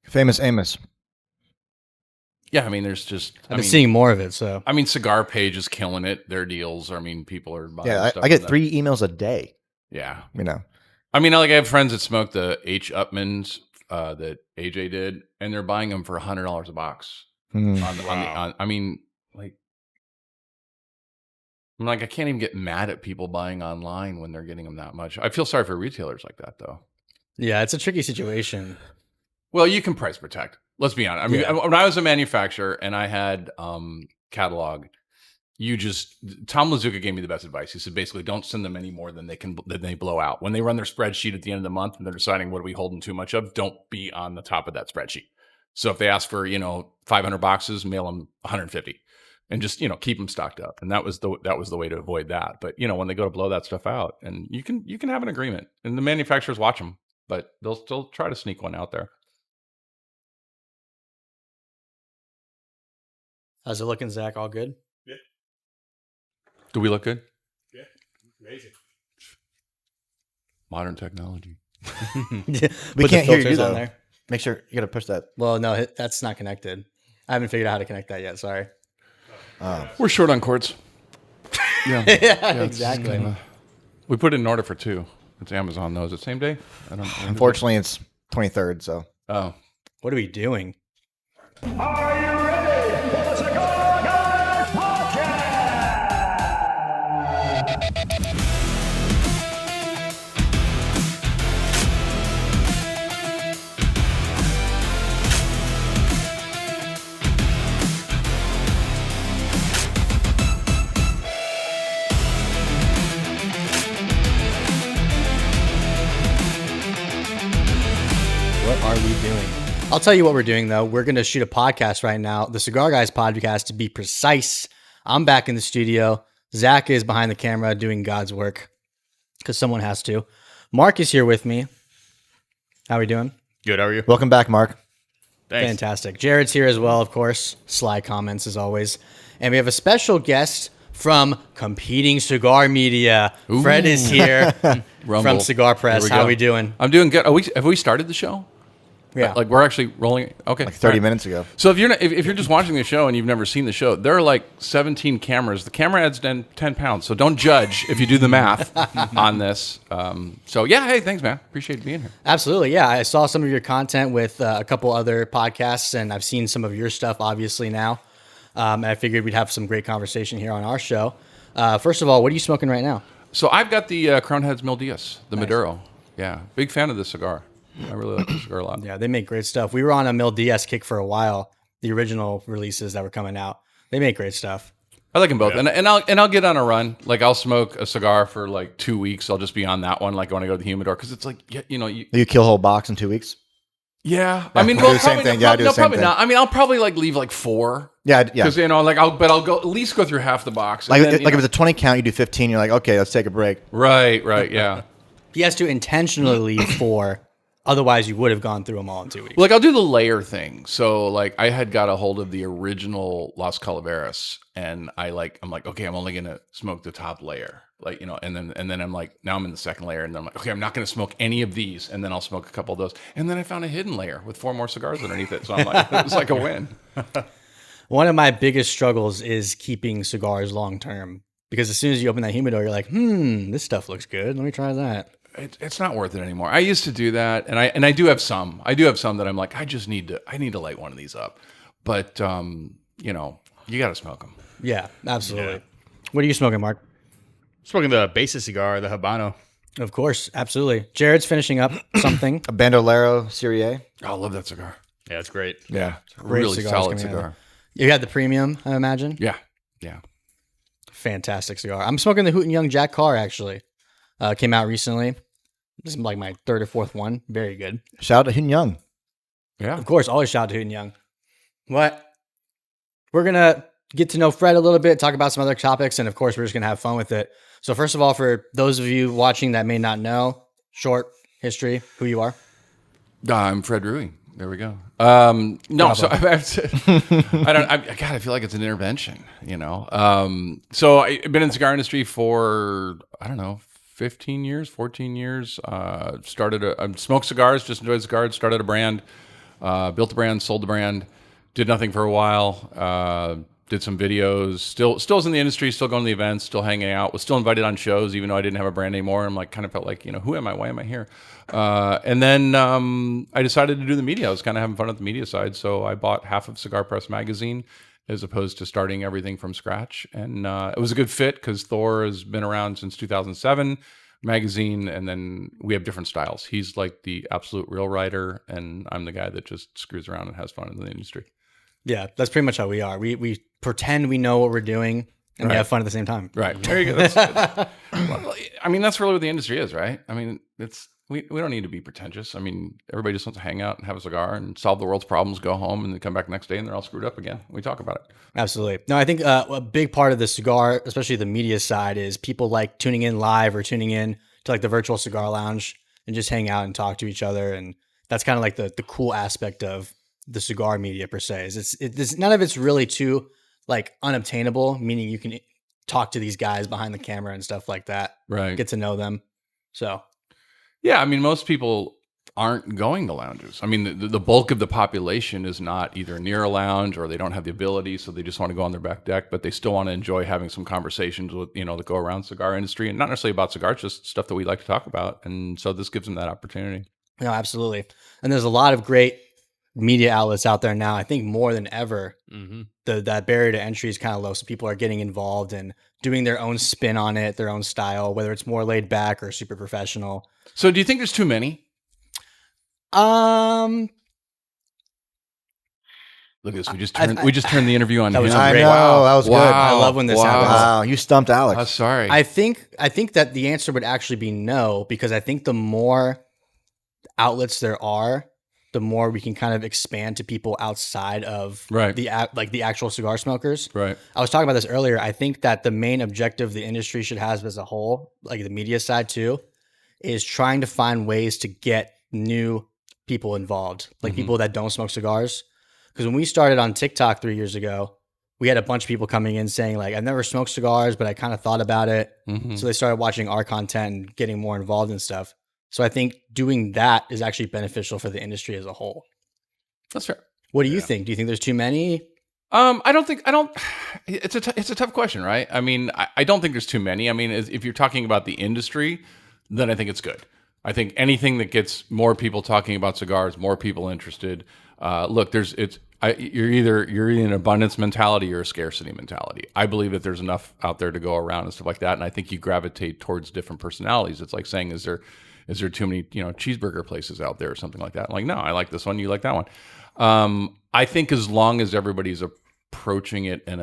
Famous Amos. Yeah, I mean, there's just... I've been seeing more of it, so... I mean, Cigar Page is killing it. Their deals, I mean, people are buying stuff. I get 3 emails a day. Yeah. You know. I mean, like I have friends that smoke the H. Upmans that AJ did, and they're buying them for $100 a box. I mean, like... I can't even get mad at people buying online when they're getting them that much. I feel sorry for retailers like that, though. Yeah, it's a tricky situation. Well, you can price protect. Let's be honest. I mean, when I was a manufacturer and I had catalog, Tom Lazuka gave me the best advice. He said, basically, don't send them any more than they blow out. When they run their spreadsheet at the end of the month and they're deciding what are we holding too much of, don't be on the top of that spreadsheet. So if they ask for 500 boxes, mail them 150, and just keep them stocked up. And that was the way to avoid that. But when they go to blow that stuff out, and you can have an agreement, and the manufacturers watch them, but they'll still try to sneak one out there. How's it looking, Zach? All good? Yeah. Do we look good? Yeah. Amazing. Modern technology. We can't hear you, though. There. Make sure you got to push that. Well, no, that's not connected. I haven't figured out how to connect that yet. Sorry. We're short on cords. Yeah, exactly. We put it in order for 2. It's Amazon, though. Is it same day? Unfortunately, it's 23rd, so. Oh. What are we doing? Are you ready for the Cigar Guys Podcast? What are we doing? I'll tell you what we're doing, though. We're going to shoot a podcast right now, the Cigar Guys Podcast, to be precise. I'm back in the studio. Zach is behind the camera doing God's work because someone has to. Mark is here with me. How are we doing? Good, how are you? Welcome back, Mark. Thanks. Fantastic. Jared's here as well, of course. Sly comments, as always. And we have a special guest from competing cigar media. Ooh. Fred is here from Cigar Press. How are we doing? I'm doing good. Have we started the show? Yeah. Like we're actually rolling. Okay. Like 30 minutes ago. So if you're just watching the show and you've never seen the show, there are like 17 cameras. The camera adds 10 pounds. So don't judge if you do the math on this. So yeah, hey, thanks, man. Appreciate being here. Absolutely. Yeah. I saw some of your content with a couple other podcasts, and I've seen some of your stuff obviously now. And I figured we'd have some great conversation here on our show. First of all, what are you smoking right now? So I've got the Crown Heads Mil Diaz, the Maduro. Yeah. Big fan of this cigar. I really like this cigar a lot. Yeah, they make great stuff. We were on a Mil Diaz kick for a while. The original releases that were coming out, they make great stuff. I like them both, and I'll get on a run. Like I'll smoke a cigar for like 2 weeks. I'll just be on that one. Like when I go to the humidor, because it's like You kill a whole box in 2 weeks. Yeah, I mean, I do the same thing. Yeah, I do the same thing. Not. I mean, I'll probably like leave like 4. Yeah. Because I'll go at least go through half the box. Like if it's a 20 count, you do 15. You're like, okay, let's take a break. Right. Yeah. He has to intentionally leave 4. Otherwise, you would have gone through them all in 2 weeks. Like I'll do the layer thing. So like I had got a hold of the original Las Calaveras, and I'm like, okay, I'm only gonna smoke the top layer, like and then I'm like, now I'm in the second layer, and then I'm like, okay, I'm not gonna smoke any of these, and then I'll smoke a couple of those, and then I found a hidden layer with 4 more cigars underneath it. So I'm like, it was like a win. One of my biggest struggles is keeping cigars long term, because as soon as you open that humidor, you're like, this stuff looks good. Let me try that. It's not worth it anymore. I used to do that, and I do have some. I do have some that I'm like, I need to light one of these up. But you got to smoke them. Yeah, absolutely. Yeah. What are you smoking, Mark? Smoking the Basic cigar, the Habano. Of course, absolutely. Jared's finishing up something. A Bandolero Serie A. Oh, I love that cigar. Yeah, it's great. Yeah, really solid cigar. You had the premium, I imagine. Yeah. Fantastic cigar. I'm smoking the Hoot and Young Jack Carr, actually. Came out recently. This is like my 3rd or 4th one. Very good. Shout out to Hoot and Young. Yeah. Of course, always shout out to Hoot and Young. What? We're going to get to know Fred a little bit, talk about some other topics, and of course, we're just going to have fun with it. So first of all, for those of you watching that may not know, short history, who you are. I'm Fred Rewey. There we go. No, so I feel like it's an intervention, So I've been in the cigar industry for, 14 years. Smoked cigars, just enjoyed cigars, started a brand. Built the brand, sold the brand, did nothing for a while. Did some videos, still was in the industry, still going to the events, still hanging out, was still invited on shows, even though I didn't have a brand anymore. I'm like, kind of felt like, who am I? Why am I here? And then I decided to do the media. I was kind of having fun at the media side. So I bought half of Cigar Press Magazine as opposed to starting everything from scratch. And it was a good fit because Thor has been around since 2007 magazine. And then we have different styles. He's like the absolute real writer. And I'm the guy that just screws around and has fun in the industry. Yeah, that's pretty much how we are. We pretend we know what we're doing and we have fun at the same time. Right. There you go. Well, I mean, that's really what the industry is, right? I mean, we don't need to be pretentious. I mean, everybody just wants to hang out and have a cigar and solve the world's problems, go home, and then come back next day and they're all screwed up again. We talk about it. Absolutely. No, I think a big part of the cigar, especially the media side, is people like tuning in live or tuning in to like the virtual cigar lounge and just hang out and talk to each other. And that's kind of like the cool aspect of the cigar media per se. Is none of it's really too like unobtainable, meaning you can talk to these guys behind the camera and stuff like that. Right. Get to know them. So yeah, I mean, most people aren't going to lounges. I mean, the bulk of the population is not either near a lounge or they don't have the ability, so they just want to go on their back deck, but they still want to enjoy having some conversations with, that go around cigar industry, and not necessarily about cigars, just stuff that we like to talk about. And so this gives them that opportunity. No, absolutely. And there's a lot of great media outlets out there now. I think more than ever, that barrier to entry is kind of low. So people are getting involved and doing their own spin on it, their own style, whether it's more laid back or super professional. So do you think there's too many? Look at this. We just turned the interview on him. I know. Wow. That was good. I love when this happens. Wow. You stumped Alex. Oh, sorry. I think that the answer would actually be no, because I think the more outlets there are, the more we can kind of expand to people outside of the actual cigar smokers. Right. I was talking about this earlier. I think that the main objective the industry should have as a whole, like the media side too, is trying to find ways to get new people involved, like people that don't smoke cigars. Because when we started on TikTok 3 years ago, we had a bunch of people coming in saying like, I've never smoked cigars, but I kind of thought about it. So they started watching our content and getting more involved in stuff. So I think doing that is actually beneficial for the industry as a whole. That's fair. What do you think? Do you think there's too many? It's a tough question, right? I mean, I don't think there's too many. I mean, if you're talking about the industry, then I think it's good. I think anything that gets more people talking about cigars, more people interested. Look, you're either in an abundance mentality or a scarcity mentality. I believe that there's enough out there to go around and stuff like that. And I think you gravitate towards different personalities. It's like saying, is there too many, cheeseburger places out there or something like that? I'm like, no, I like this one. You like that one. I think as long as everybody's approaching it in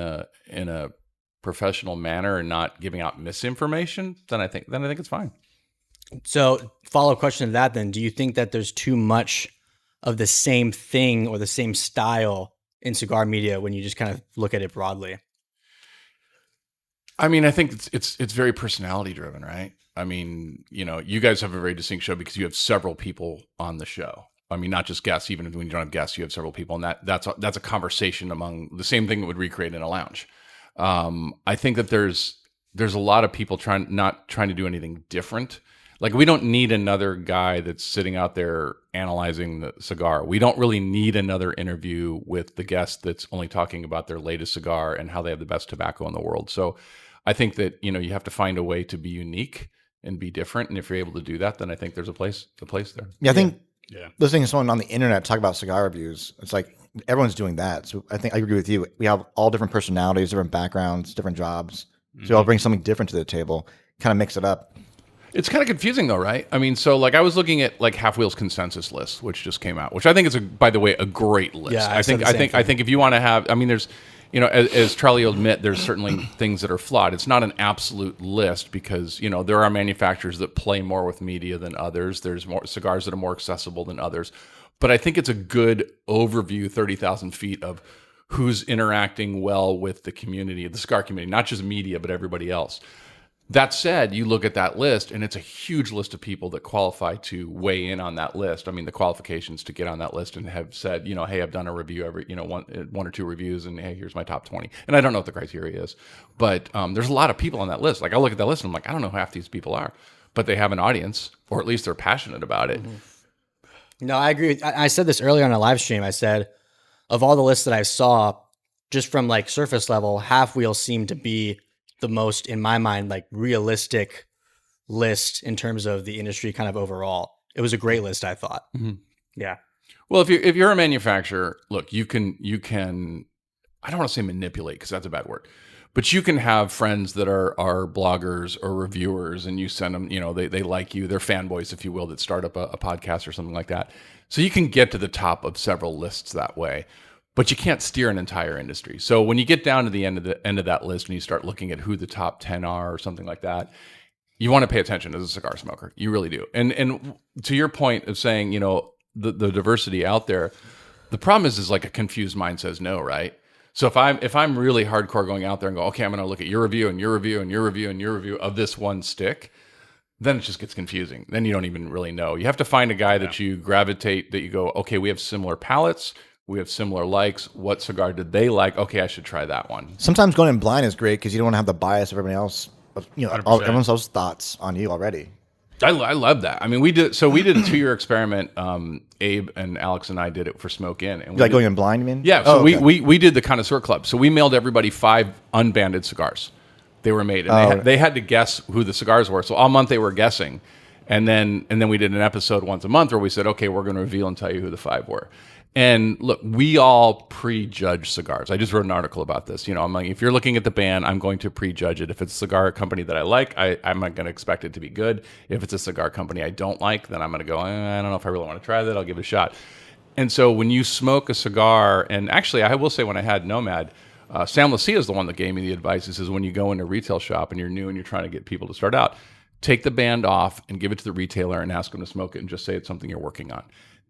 a professional manner and not giving out misinformation, then I think it's fine. So follow-up question to that then, do you think that there's too much of the same thing or the same style in cigar media when you just kind of look at it broadly? I mean, I think it's very personality driven, right? I mean, you guys have a very distinct show because you have several people on the show. I mean, not just guests. Even when you don't have guests, you have several people, and that's a conversation among the same thing that would recreate in a lounge. I think that there's a lot of people not trying to do anything different. Like, we don't need another guy that's sitting out there analyzing the cigar. We don't really need another interview with the guest that's only talking about their latest cigar and how they have the best tobacco in the world. So I think that, you have to find a way to be unique and be different. And if you're able to do that, then I think there's a place there. Yeah, I think listening to someone on the internet talk about cigar reviews, it's like everyone's doing that. So I think I agree with you. We have all different personalities, different backgrounds, different jobs. So I'll bring something different to the table, kind of mix it up. It's kind of confusing though, right? I mean, so like I was looking at like Half Wheel's consensus list, which just came out, which I think is by the way, a great list. Yeah, I think if you want to have, I mean, there's, as Charlie will admit, there's certainly things that are flawed. It's not an absolute list because, there are manufacturers that play more with media than others. There's more cigars that are more accessible than others. But I think it's a good overview, 30,000 feet of who's interacting well with the community, the cigar community, not just media, but everybody else. That said, you look at that list, and it's a huge list of people that qualify to weigh in on that list. I mean, the qualifications to get on that list and have said, hey, I've done a review every, one or two reviews, and hey, here's my top 20. And I don't know what the criteria is, but there's a lot of people on that list. Like, I look at that list, and I'm like, I don't know who half these people are, but they have an audience, or at least they're passionate about it. No, I agree. I said this earlier on a live stream. I said, of all the lists that I saw, just from like surface level, Half Wheel seemed to be the most, in my mind, like realistic list in terms of the industry kind of overall. It was a great list, I thought. Yeah. Well, if you're a manufacturer, look, you can I don't want to say manipulate because that's a bad word, but you can have friends that are bloggers or reviewers, and you send them, they like you, they're fanboys, if you will, that start up a podcast or something like that. So you can get to the top of several lists that way, but you can't steer an entire industry. So when you get down to the end of that list and you start looking at who the top 10 are or something like that, you want to pay attention as a cigar smoker. You really do. And to your point of saying, the diversity out there, the problem is like a confused mind says no, right? So if I'm really hardcore going out there and go, okay, I'm going to look at your review and your review and your review and your review of this one stick, then it just gets confusing. Then you don't even really know. You have to find a guy that you gravitate, that you go, okay, we have similar palates, we have similar likes. What cigar did they like? Okay, I should try that one. Sometimes going in blind is great because you don't want to have the bias of everybody else, everyone else's thoughts on you already. I love that. I mean, we did a 2-year experiment. Abe and Alex and I did it for Smoke In. And Like going in blind, you mean? Yeah. So we did the Connoisseur Club. So we mailed everybody 5 unbanded cigars. They were made, and they had to guess who the cigars were. So all month they were guessing, and then we did an episode once a month where we said, okay, we're going to reveal and tell you who the 5 were. And look, we all prejudge cigars. I just wrote an article about this. I'm like, if you're looking at the band, I'm going to prejudge it. If it's a cigar company that I like, I'm not going to expect it to be good. If it's a cigar company I don't like, then I'm going to go, I don't know if I really want to try that. I'll give it a shot. And so when you smoke a cigar, and actually I will say when I had Nomad, Sam Lucia is the one that gave me the advice. He says, when you go into a retail shop and you're new and you're trying to get people to start out, take the band off and give it to the retailer and ask them to smoke it and just say it's something you're working on.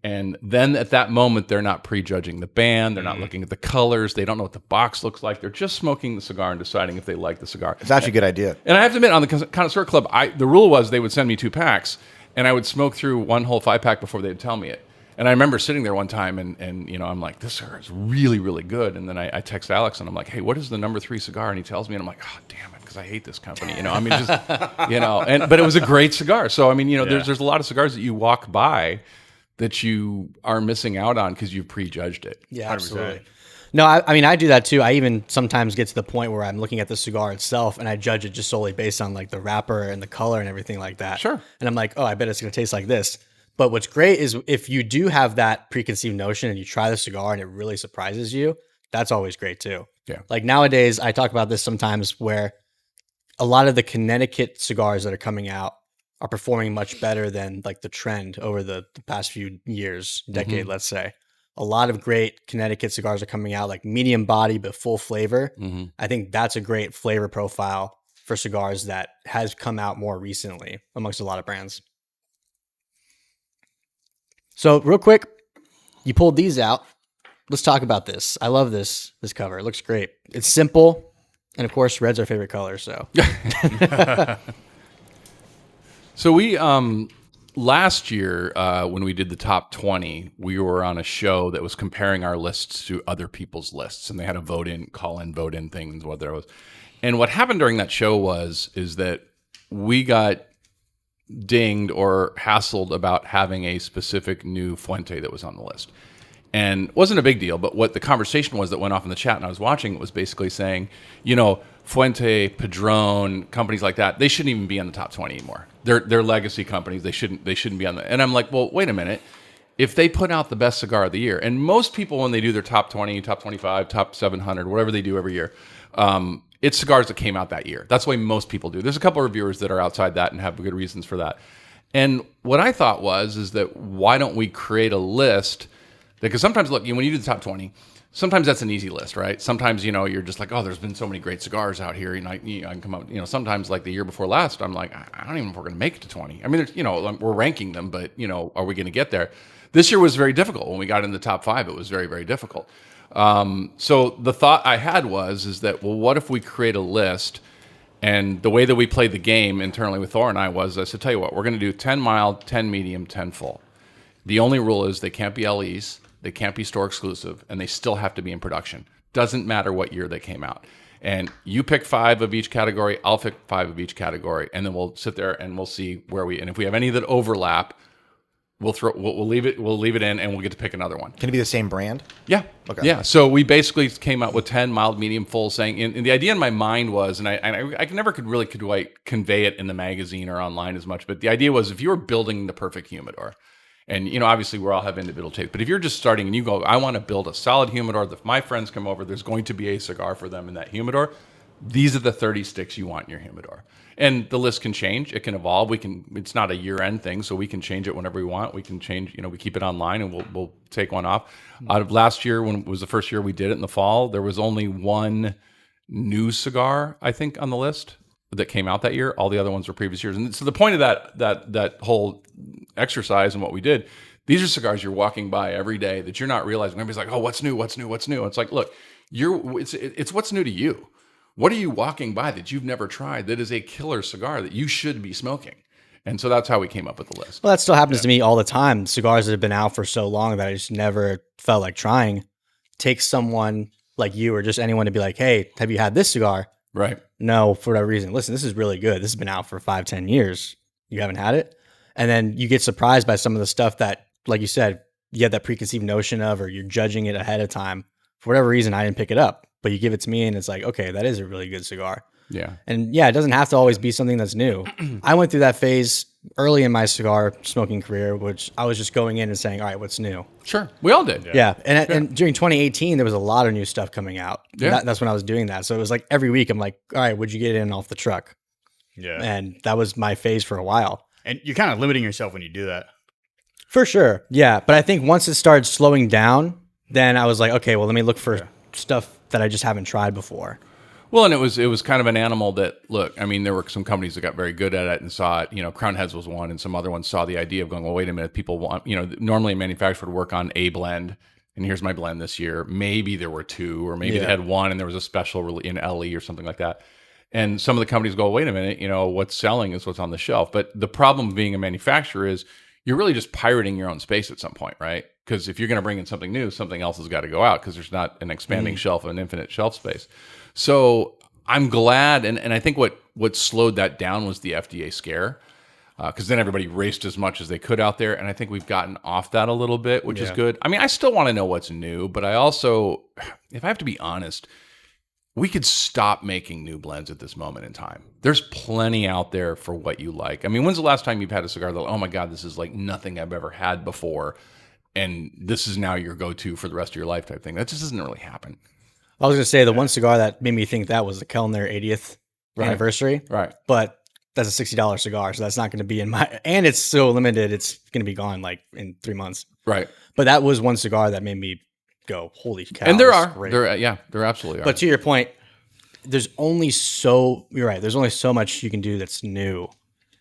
And then at that moment, they're not prejudging the band. They're not looking at the colors. They don't know what the box looks like. They're just smoking the cigar and deciding if they like the cigar. It's actually a good idea. And I have to admit, on the Connoisseur Club, the rule was they would send me 2 packs, and I would smoke through one whole 5-pack before they'd tell me it. And I remember sitting there one time, and I'm like, this cigar is really, really good. And then I text Alex, and I'm like, hey, what is the number 3 cigar? And he tells me, and I'm like, oh, damn it, because I hate this company. But it was a great cigar. So, there's a lot of cigars that you walk by that you are missing out on because you've prejudged it. Yeah, absolutely. No, I do that too. I even sometimes get to the point where I'm looking at the cigar itself and I judge it just solely based on like the wrapper and the color and everything like that. Sure. And I'm like, oh, I bet it's going to taste like this. But what's great is if you do have that preconceived notion and you try the cigar and it really surprises you, that's always great too. Yeah. Like nowadays, I talk about this sometimes where a lot of the Connecticut cigars that are coming out are performing much better than like the trend over the past few years, decade, let's say. A lot of great Connecticut cigars are coming out, like medium body but full flavor. I think that's a great flavor profile for cigars that has come out more recently amongst a lot of brands. So real quick, you pulled these out. Let's talk about this. I love this cover. It looks great. It's simple. And of course, red's our favorite color. So So we last year when we did the top 20, we were on a show that was comparing our lists to other people's lists, and they had a vote in things, whether it was. And what happened during that show is that we got dinged or hassled about having a specific new Fuente that was on the list. And it wasn't a big deal, but what the conversation was that went off in the chat and I was watching, it was basically saying, Fuente, Padron, companies like that, they shouldn't even be on the top 20 anymore. They're legacy companies. They shouldn't be on the. And I'm like, well, wait a minute. If they put out the best cigar of the year, and most people when they do their top 20, top 25, top 700, whatever they do every year, it's cigars that came out that year. That's the way most people do. There's a couple of reviewers that are outside that and have good reasons for that. And what I thought is that why don't we create a list? Because sometimes, look, when you do the top 20, sometimes that's an easy list, right? Sometimes, you're just like, oh, there's been so many great cigars out here. I can come up, sometimes like the year before last, I'm like, I don't even know if we're going to make it to 20. I mean, we're ranking them, but, are we going to get there? This year was very difficult. When we got in the top 5, it was very, very difficult. So the thought I had is that, well, what if we create a list? And the way that we played the game internally with Thor and I said, tell you what, we're going to do 10 mild, 10 medium, 10 full. The only rule is they can't be LEs. They can't be store exclusive, and they still have to be in production. Doesn't matter what year they came out. And you pick 5 of each category, I'll pick 5 of each category, and then we'll sit there and we'll see and if we have any that overlap, we'll leave it in, and we'll get to pick another one. Can it be the same brand? Yeah. Okay. Yeah. So we basically came out with 10 mild, medium, full, saying, and the idea in my mind was, and I never could really convey it in the magazine or online as much, but the idea was if you were building the perfect humidor, and obviously we all have individual tastes, but if you're just starting and you go, I want to build a solid humidor that if my friends come over, there's going to be a cigar for them in that humidor. These are the 30 sticks you want in your humidor. And the list can change. It can evolve. It's not a year-end thing, so we can change it whenever we want. We can change, we keep it online and we'll take one off. Out of last year, when it was the first year we did it in the fall, there was only one new cigar, I think, on the list that came out that year. All the other ones were previous years. And so the point of that whole exercise and what we did, these are cigars you're walking by every day that you're not realizing. Everybody's like, oh, what's new? What's new? What's new? It's like, look, it's what's new to you. What are you walking by that you've never tried that is a killer cigar that you should be smoking? And so that's how we came up with the list. Well, that still happens to me all the time. Cigars that have been out for so long that I just never felt like trying. Take someone like you or just anyone to be like, hey, have you had this cigar? Right. No, for whatever reason. Listen, this is really good. This has been out for 5-10 years. You haven't had it? And then you get surprised by some of the stuff that, like you said, you have that preconceived notion of, or you're judging it ahead of time. For whatever reason, I didn't pick it up. But you give it to me and it's like, okay, that is a really good cigar. Yeah. And yeah, it doesn't have to always be something that's new. I went through that phase early in my cigar smoking career, which I was just going in and saying, all right, what's new? Sure. We all did. Yeah. And during 2018, there was a lot of new stuff coming out. Yeah. That's when I was doing that. So it was like every week I'm like, all right, would you get in off the truck? Yeah. And that was my phase for a while. And you're kind of limiting yourself when you do that. For sure. Yeah. But I think once it started slowing down, then I was like, okay, well, let me look for stuff that I just haven't tried before. Well, and it was kind of an animal that, look, I mean, there were some companies that got very good at it and saw it. Crown Heads was one, and some other ones saw the idea of going, well, wait a minute, people want, normally a manufacturer would work on a blend, and here's my blend this year. Maybe there were two, or maybe they had one, and there was a special in LE or something like that. And some of the companies go, wait a minute, what's selling is what's on the shelf. But the problem of being a manufacturer is you're really just pirating your own space at some point, right? Because if you're going to bring in something new, something else has got to go out because there's not an expanding shelf, an infinite shelf space. So I'm glad, and I think what slowed that down was the FDA scare, because then everybody raced as much as they could out there, and I think we've gotten off that a little bit, which is good. I mean, I still want to know what's new, but I also, if I have to be honest, we could stop making new blends at this moment in time. There's plenty out there for what you like. I mean, when's the last time you've had a cigar that, oh my God, this is like nothing I've ever had before, and this is now your go-to for the rest of your life type thing? That just doesn't really happen. I was going to say the one cigar that made me think that was the Kellner 80th anniversary. Right. But that's a $60 cigar, so that's not going to be in my, and it's so limited, it's going to be gone like in 3 months. Right. But that was one cigar that made me go, holy cow. And there absolutely are. But to your point, you're right, there's only so much you can do that's new.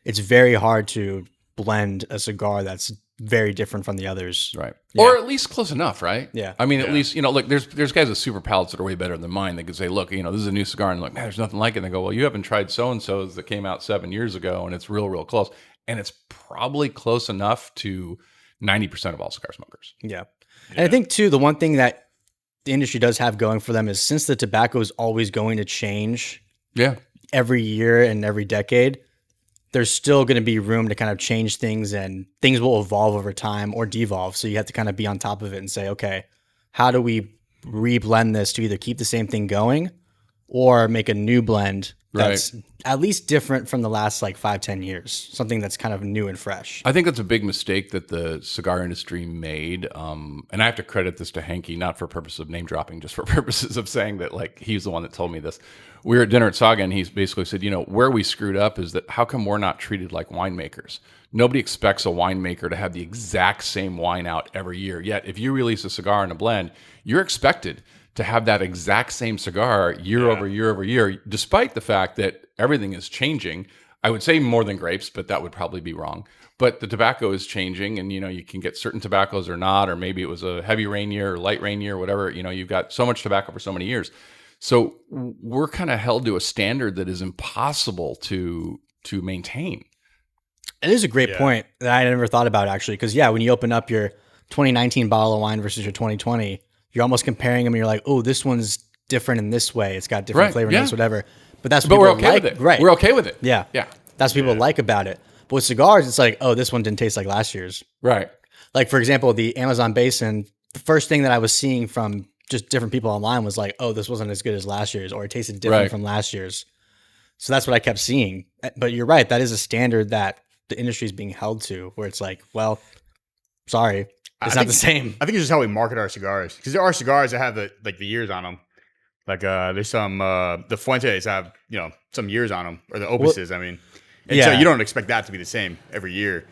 It's very hard to blend a cigar that's very different from the others. Right. Yeah. Or at least close enough, right? Yeah. I mean, at least, look, there's guys with super palates that are way better than mine that could say, look, this is a new cigar, and look, man, there's nothing like it. And they go, well, you haven't tried so-and-so's that came out 7 years ago, and it's real close. And it's probably close enough to 90% of all cigar smokers. Yeah. And I think, too, the one thing that the industry does have going for them is since the tobacco is always going to change every year and every decade, there's still going to be room to kind of change things, and things will evolve over time or devolve. So you have to kind of be on top of it and say, okay, how do we reblend this to either keep the same thing going or make a new blend that's at least different from the last like 5-10 years, something that's kind of new and fresh. I think that's a big mistake that the cigar industry made. And I have to credit this to Hanky, not for purpose of name dropping, just for purposes of saying that, like, he's the one that told me this. We were at dinner at Saga, and he basically said, where we screwed up is that how come we're not treated like winemakers? Nobody expects a winemaker to have the exact same wine out every year. Yet, if you release a cigar in a blend, you're expected to have that exact same cigar year over year over year, despite the fact that everything is changing. I would say more than grapes, but that would probably be wrong. But the tobacco is changing, and you can get certain tobaccos or not, or maybe it was a heavy rain year or light rain year, whatever. You've got so much tobacco for so many years. So we're kind of held to a standard that is impossible to maintain. It is a great point that I never thought about, actually, because when you open up your 2019 bottle of wine versus your 2020, you're almost comparing them, and you're like, oh, this one's different in this way. It's got different flavor in this, whatever. But that's what we're people okay like. with it. Right. We're okay with it. Yeah. Yeah. That's what people like about it. But with cigars, it's like, oh, this one didn't taste like last year's. Right. Like, for example, the Amazon Basin, the first thing that I was seeing from just different people online was like, oh, this wasn't as good as last year's, or it tasted different Right. from last year's. So that's what I kept seeing. But you're right. That is a standard that the industry is being held to, where it's like, well, sorry, it's not the same. I think it's just how we market our cigars, because there are cigars that have the years on them. Like there's some the Fuentes have some years on them, or the Opuses. I mean, and so Yeah. you don't expect that to be the same every year.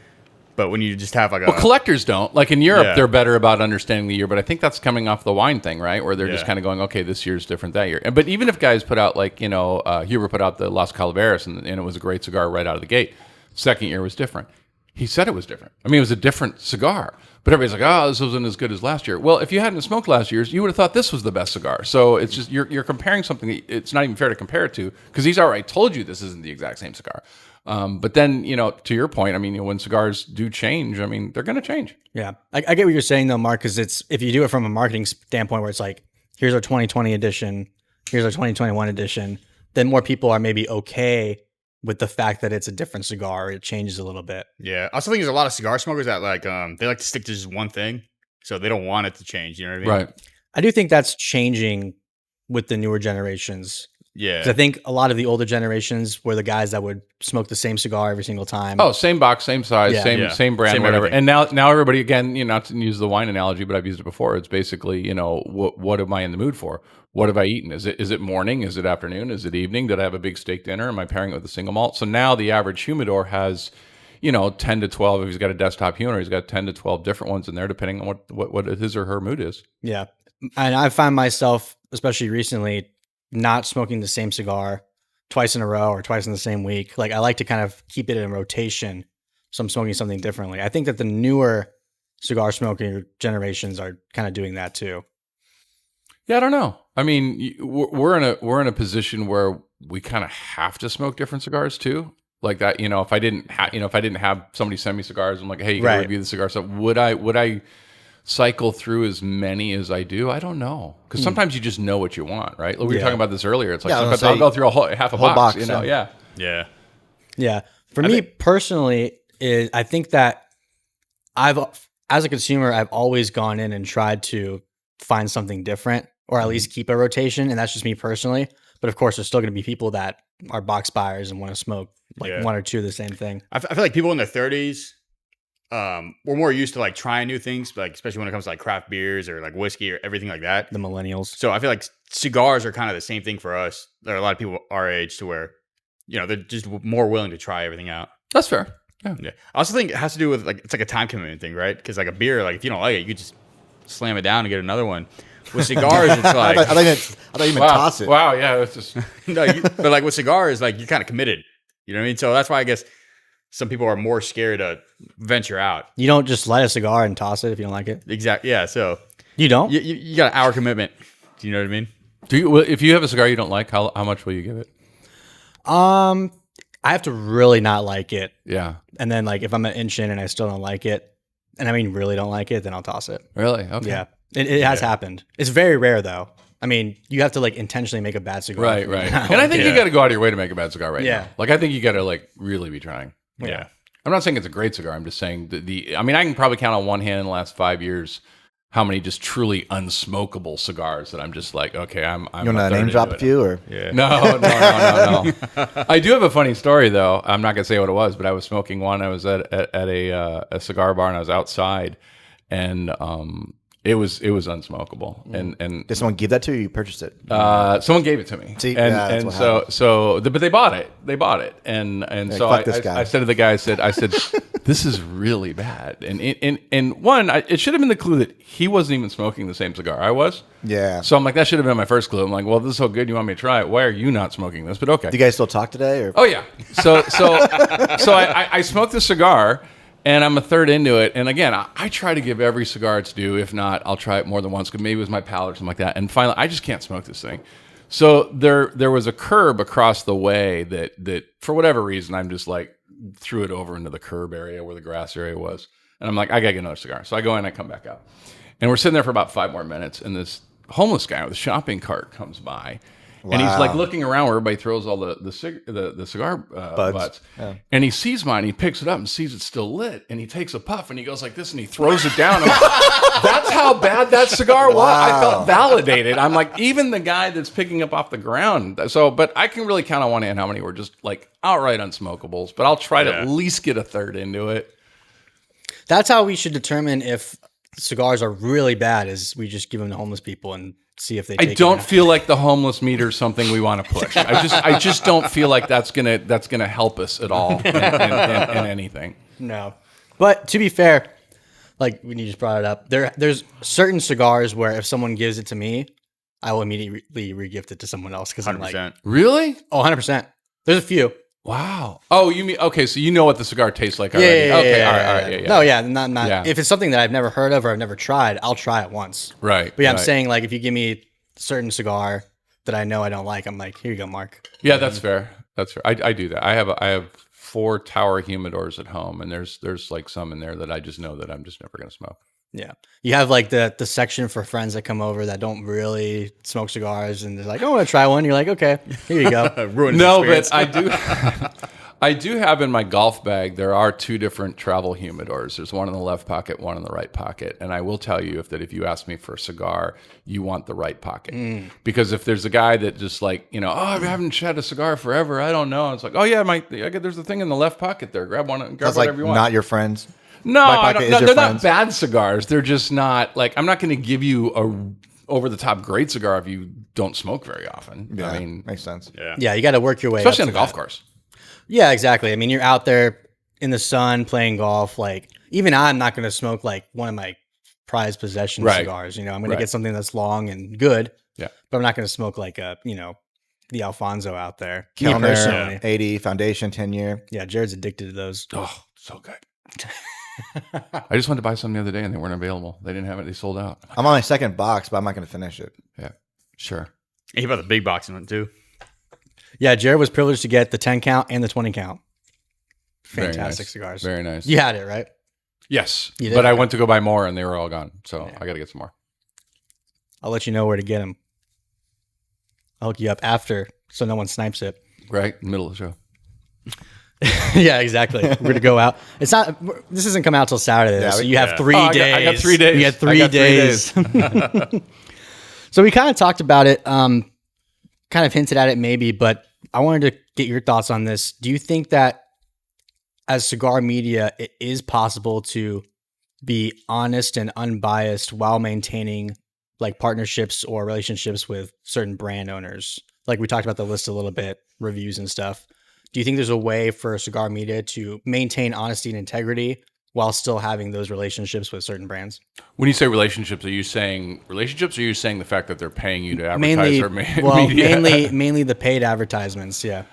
But when you just have like Well, collectors don't. Like in Europe, Yeah. they're better about understanding the year, but I think that's coming off the wine thing, right? Where they're just Yeah. kind of going, okay, this year's different that year. But even if guys put out, like, Huber put out the Las Calaveras, and it was a great cigar right out of the gate. Second year was different. He said it was different. I mean, it was a different cigar. But everybody's like, oh, this wasn't as good as last year. Well, if you hadn't smoked last year's, you would have thought this was the best cigar. So it's just, you're comparing something that it's not even fair to compare it to, because he's already told you this isn't the exact same cigar. But then, to your point, I mean, when cigars do change, I mean, they're going to change. Yeah. I get what you're saying, though, Mark, because it's, if you do it from a marketing standpoint where it's like, here's our 2020 edition, here's our 2021 edition, then more people are maybe okay with the fact that it's a different cigar. It changes a little bit. Yeah. I also think there's a lot of cigar smokers that they like to stick to just one thing, so they don't want it to change. You know what I mean? Right. I do think that's changing with the newer generations. Yeah. 'Cause I think a lot of the older generations were the guys that would smoke the same cigar every single time. Oh, same box, same size, Yeah. same brand, Same whatever. everything. And now everybody, again, not to use the wine analogy, but I've used it before. It's basically, what am I in the mood for? What have I eaten? Is it morning? Is it afternoon? Is it evening? Did I have a big steak dinner? Am I pairing it with a single malt? So now the average humidor has, 10 to 12. If he's got a desktop humidor, he's got 10 to 12 different ones in there, depending on what his or her mood is. Yeah. And I find myself, especially recently, not smoking the same cigar twice in a row or twice in the same week. Like, I like to kind of keep it in rotation, so I'm smoking something differently. I think that the newer cigar smoking generations are kind of doing that too. Yeah, I don't know. I mean, we're in a position where we kind of have to smoke different cigars too. Like that, if I didn't have somebody send me cigars, I'm like, hey, you gotta Right. review the cigar. So would I cycle through as many as I do? I don't know, because sometimes you just know what you want, right? We were Yeah. talking about this earlier. It's like Yeah, I was sometimes gonna I'll say, go through half a whole box, box, yeah. Yeah. Yeah. For me personally, I think that as a consumer, I've always gone in and tried to find something different, or at least keep a rotation. And that's just me personally. But of course, there's still going to be people that are box buyers and want to smoke like Yeah. one or two of the same thing. I feel like people in their 30s, we're more used to like trying new things, like especially when it comes to like craft beers or like whiskey or everything like that. The millennials. So I feel like cigars are kind of the same thing for us. There are a lot of people our age to where, they're just more willing to try everything out. That's fair. Yeah. Yeah. I also think it has to do with it's like a time commitment thing, right? Because like a beer, like if you don't like it, you could just slam it down and get another one. With cigars, it's like I thought you meant toss it. Wow, yeah, it's just but like with cigars, like you're kind of committed. You know what I mean? So that's why I guess some people are more scared to venture out. You don't just light a cigar and toss it if you don't like it. Exactly. Yeah. So You don't? you got an hour commitment. Do you know what I mean? if you have a cigar you don't like, how much will you give it? I have to really not like it. Yeah. And then like if I'm an inch in and I still don't like it, and I mean really don't like it, then I'll toss it. Really? Okay. Yeah. It has happened. It's very rare though. I mean, you have to like intentionally make a bad cigar. Right. And I think you got to go out of your way to make a bad cigar right Yeah. now. Like I think you got to like really be trying. Yeah. I'm not saying it's a great cigar. I'm just saying I mean, I can probably count on one hand in the last 5 years how many just truly unsmokable cigars that I'm just like, okay, I'm You want to name drop a few, or Yeah. No. I do have a funny story though. I'm not gonna say what it was, but I was smoking one. I was at a cigar bar and I was outside, and it was unsmokable. And did someone give that to you? You purchased it. someone gave it to me. See, and yeah, that's and what so but they bought it. And so fuck this guy. I said to the guy, I said, this is really bad. And one, it should have been the clue that he wasn't even smoking the same cigar I was. Yeah. So I'm like, that should have been my first clue. I'm like, well, this is so good. You want me to try it? Why are you not smoking this? But okay. Do you guys still talk today? Or Oh yeah. So I smoked the cigar, and I'm a third into it. And again, I try to give every cigar its due. If not, I'll try it more than once, because maybe it was my palate or something like that. And finally, I just can't smoke this thing. So there was a curb across the way that for whatever reason, I'm just like threw it over into the curb area where the grass area was. And I'm like, I gotta get another cigar. So I go in, I come back out. And we're sitting there for about 5 more minutes, and this homeless guy with a shopping cart comes by. And he's like Wow. looking around where everybody throws all the cigar butts. Yeah. And he sees mine. He picks it up and sees it's still lit. And he takes a puff and he goes like this and he throws it down. I'm like, that's how bad that cigar was. I felt validated. I'm like, even the guy that's picking up off the ground. So, but I can really count on one hand how many were just like outright unsmokables. But I'll try to at least get a third into it. That's how we should determine if cigars are really bad. Is we just give them to homeless people and see if they. I take don't them. feel like the homeless meter is something we want to push. I just don't feel like that's gonna help us at all in anything. No, but to be fair, like when you just brought it up, there's certain cigars where if someone gives it to me, I will immediately regift it to someone else because I'm like, 100%. Really? oh, 100%. There's a few. Wow. Oh, you mean okay? So you know what the cigar tastes like already? Okay. All right. Yeah. No, yeah, not. Yeah. If it's something that I've never heard of or I've never tried, I'll try it once. Right. But yeah, I'm right. saying like if you give me a certain cigar that I know I don't like, I'm like, here you go, Mark. Yeah, that's fair. That's fair. I do that. I have 4 tower humidors at home, and there's like some in there that I just know that I'm just never gonna smoke. Yeah. You have like the section for friends that come over that don't really smoke cigars and they're like, oh, I want to try one. You're like, okay, here you go. Ruined No, experience. but I do have in my golf bag, there are 2 different travel humidors. There's one in the left pocket, one in the right pocket. And I will tell you if you ask me for a cigar, you want the right pocket. Because if there's a guy that just like, oh, I haven't had a cigar forever, I don't know. It's like, oh yeah, there's a thing in the left pocket there. Grab one, grab That's like whatever you want. not your friends. No, My I pocket don't, is no your they're friends. not bad cigars. They're just not like, I'm not going to give you a over-the-top great cigar if you don't smoke very often. Yeah, I mean, makes sense. Yeah, you got to work your way especially up on a to golf that. course. Yeah, exactly. I mean, you're out there in the sun playing golf. Like, even I'm not going to smoke like one of my prized possession Right. cigars. I'm going to Right. get something that's long and good. Yeah. But I'm not going to smoke like the Alfonso out there. Me Kellner, personally. 80, Foundation, 10-year. Yeah, Jared's addicted to those. Oh, so good. I just went to buy some the other day and they weren't available. They didn't have it. They sold out. I'm on my second box, but I'm not going to finish it. Yeah, sure. He bought the big box one too. Yeah, Jared was privileged to get the 10 count and the 20 count. Very Fantastic nice. cigars. Very nice. You had it, right? Yes, You did? but I Okay. went to go buy more and they were all gone. So Yeah. I got to get some more. I'll let you know where to get them. I'll hook you up after so no one snipes it. Right, in the middle of the show. Yeah, exactly. We're gonna go out. It's not. This isn't come out till Saturday, Yeah, so we- you have yeah. 3 Oh, days. I got 3 days. You had I 3 got 3 days. So we kind of talked about it, kind of hinted at it maybe, but I wanted to get your thoughts on this. Do you think that as cigar media, it is possible to be honest and unbiased while maintaining like partnerships or relationships with certain brand owners? Like we talked about the list a little bit, reviews and stuff. Do you think there's a way for cigar media to maintain honesty and integrity while still having those relationships with certain brands? When you say relationships, are you saying relationships or are you saying the fact that they're paying you to advertise Mainly, or well, media? mainly the paid advertisements. Yeah.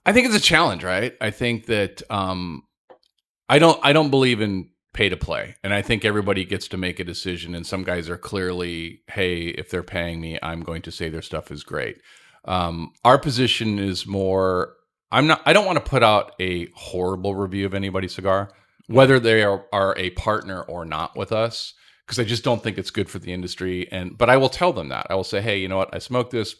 I think it's a challenge, right? I think that I don't believe in pay to play, and I think everybody gets to make a decision. And some guys are clearly, hey, if they're paying me, I'm going to say their stuff is great. Our position is more. I don't want to put out a horrible review of anybody's cigar, whether they are a partner or not with us, because I just don't think it's good for the industry. But I will tell them that. I will say, hey, you know what? I smoked this.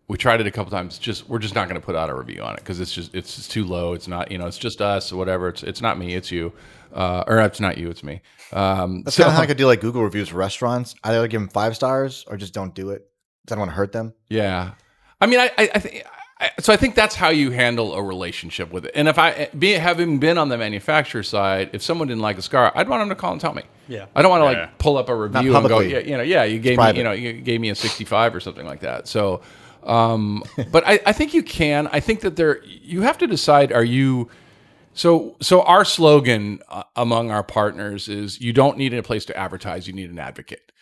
We tried it a couple times. We're just not going to put out a review on it because it's just too low. It's not, it's just us or whatever. It's not me. It's you, or it's not you. It's me. That's kind of how I could do like Google reviews for restaurants. Either give them 5 stars or just don't do it. 'Cause I don't want to hurt them. Yeah, I mean, I think that's how you handle a relationship with it. And if having been on the manufacturer side, if someone didn't like a cigar, I'd want them to call and tell me. Yeah. I don't want to Yeah. like pull up a review and go, publicly. you gave me, private. you gave me a 65 or something like that. So, but I think you can. I think that you have to decide. Are you? So our slogan among our partners is: you don't need a place to advertise. You need an advocate.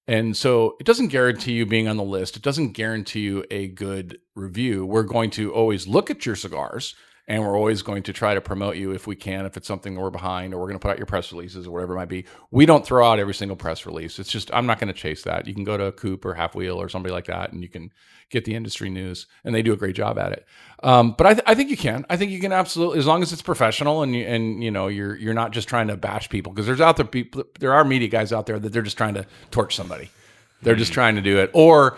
And so it doesn't guarantee you being on the list. It doesn't guarantee you a good review. We're going to always look at your cigars and we're always going to try to promote you if we can, if it's something we're behind, or we're going to put out your press releases or whatever it might be. We don't throw out every single press release. It's just, I'm not going to chase that. You can go to Coop or Half Wheel or somebody like that and you can get the industry news, and they do a great job at it. But I think you can. I think you can absolutely, as long as it's professional and you're not just trying to bash people, because there are media guys out there that they're just trying to torch somebody. They're just trying to do it, or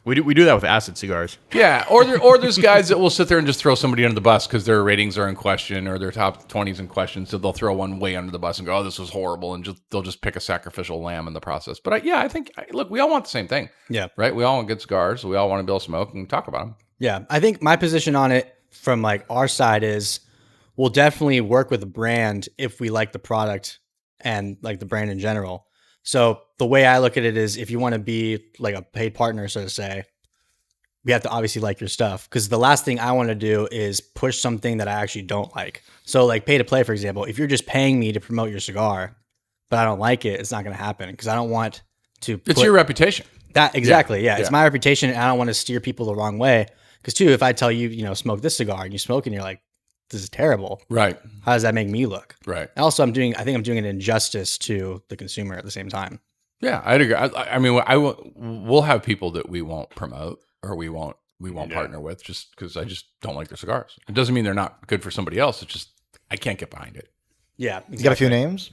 We do that with acid cigars. Yeah, or there's guys that will sit there and just throw somebody under the bus because their ratings are in question or their top 20s in question. So they'll throw one way under the bus and go, "Oh, this was horrible," and they'll just pick a sacrificial lamb in the process. But I think look, we all want the same thing. Yeah. Right. We all want good cigars. We all want to be able to smoke and talk about them. Yeah. I think my position on it from like our side is we'll definitely work with a brand if we like the product and like the brand in general. So the way I look at it is if you want to be like a paid partner, so to say, we have to obviously like your stuff, because the last thing I want to do is push something that I actually don't like. So like pay to play, for example, if you're just paying me to promote your cigar, but I don't like it, it's not going to happen because I don't want to. It's your reputation. That exactly. Yeah. It's my reputation, and I don't want to steer people the wrong way. Because too, if I tell you, smoke this cigar and you smoke and you're like, this is terrible. Right. How does that make me look? Right. And also, I think I'm doing an injustice to the consumer at the same time. Yeah, I'd agree. I mean, we'll have people that we won't promote or we won't partner with just because I just don't like their cigars. It doesn't mean they're not good for somebody else. It's just I can't get behind it. Yeah. Exactly. You got a few names?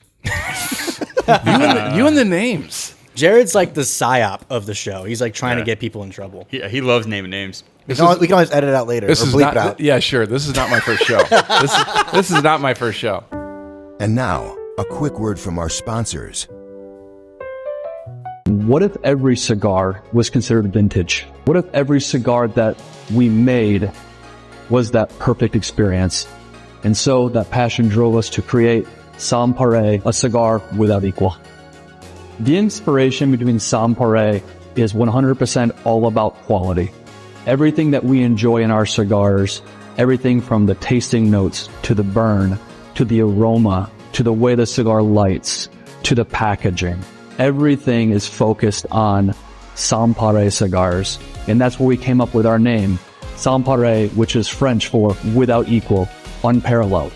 You and the names. Jared's like the psyop of the show. He's like trying to get people in trouble. Yeah, he loves naming names. We can always edit it out later or bleep it out. Yeah, sure. This is not my first show. This is not my first show. And now, a quick word from our sponsors. What if every cigar was considered vintage? What if every cigar that we made was that perfect experience? And so that passion drove us to create Sans Pareil, a cigar without equal. The inspiration between Sans Pareil is 100% all about quality. Everything that we enjoy in our cigars, everything from the tasting notes to the burn, to the aroma, to the way the cigar lights, to the packaging, everything is focused on Sans Pareil cigars. And that's where we came up with our name, Sans Pareil, which is French for without equal, unparalleled.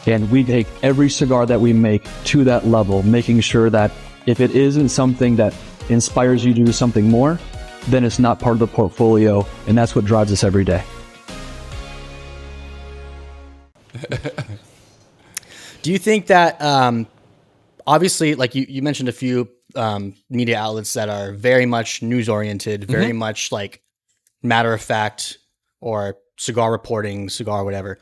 And we take every cigar that we make to that level, making sure that if it isn't something that inspires you to do something more, then it's not part of the portfolio, and that's what drives us every day. Do you think that, obviously, like you mentioned a few media outlets that are very much news-oriented, very much like matter-of-fact or cigar reporting, cigar whatever.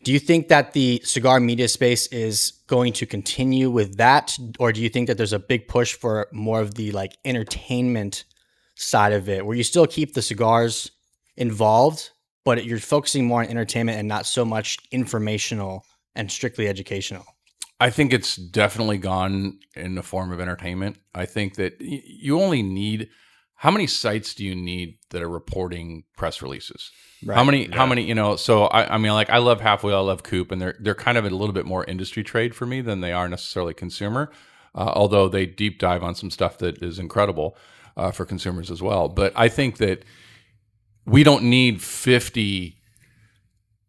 Do you think that the cigar media space is going to continue with that? Or do you think that there's a big push for more of the like entertainment side of it, where you still keep the cigars involved, but you're focusing more on entertainment and not so much informational and strictly educational? I think it's definitely gone in the form of entertainment. I think that you only need, how many sites do you need that are reporting press releases? Right. How many, so I mean, like I love Half Wheel, I love Coop, and they're kind of a little bit more industry trade for me than they are necessarily consumer, although they deep dive on some stuff that is incredible for consumers as well. But I think that we don't need 50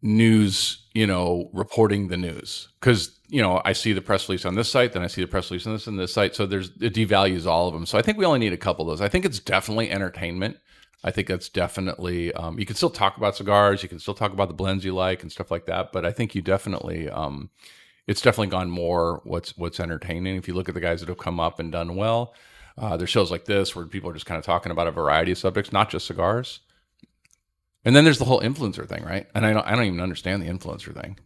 news, reporting the news, because, I see the press release on this site, then I see the press release on this and this site. So it devalues all of them. So I think we only need a couple of those. I think it's definitely entertainment. I think that's definitely, you can still talk about cigars. You can still talk about the blends you like and stuff like that. But I think you definitely, it's definitely gone more what's entertaining. If you look at the guys that have come up and done well, there's shows like this where people are just kind of talking about a variety of subjects, not just cigars. And then there's the whole influencer thing, right? And I don't even understand the influencer thing.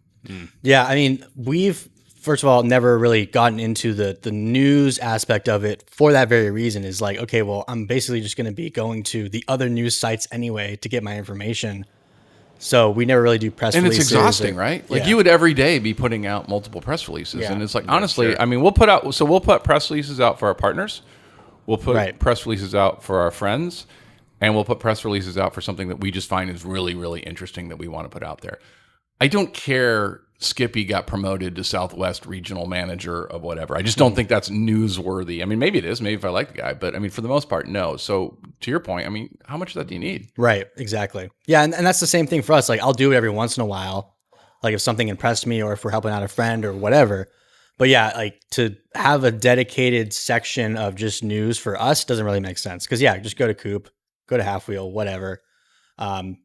Yeah, I mean, we've, first of all, never really gotten into the news aspect of it for that very reason. Is like, okay, well, I'm basically just going to be going to the other news sites anyway to get my information. So we never really do press releases. And it's exhausting, right? Like you would every day be putting out multiple press releases. Yeah. And it's like, honestly, I mean, we'll put press releases out for our partners. We'll put press releases out for our friends. And we'll put press releases out for something that we just find is really, really interesting that we want to put out there. I don't care Skippy got promoted to Southwest regional manager of whatever. I just don't think that's newsworthy. I mean, maybe it is. Maybe if I like the guy. But I mean, for the most part, no. So to your point, I mean, how much of that do you need? Right. Exactly. Yeah. And that's the same thing for us. Like I'll do it every once in a while. Like if something impressed me or if we're helping out a friend or whatever. But yeah, like to have a dedicated section of just news for us doesn't really make sense. Because yeah, just go to Coop, go to Half Wheel, whatever. You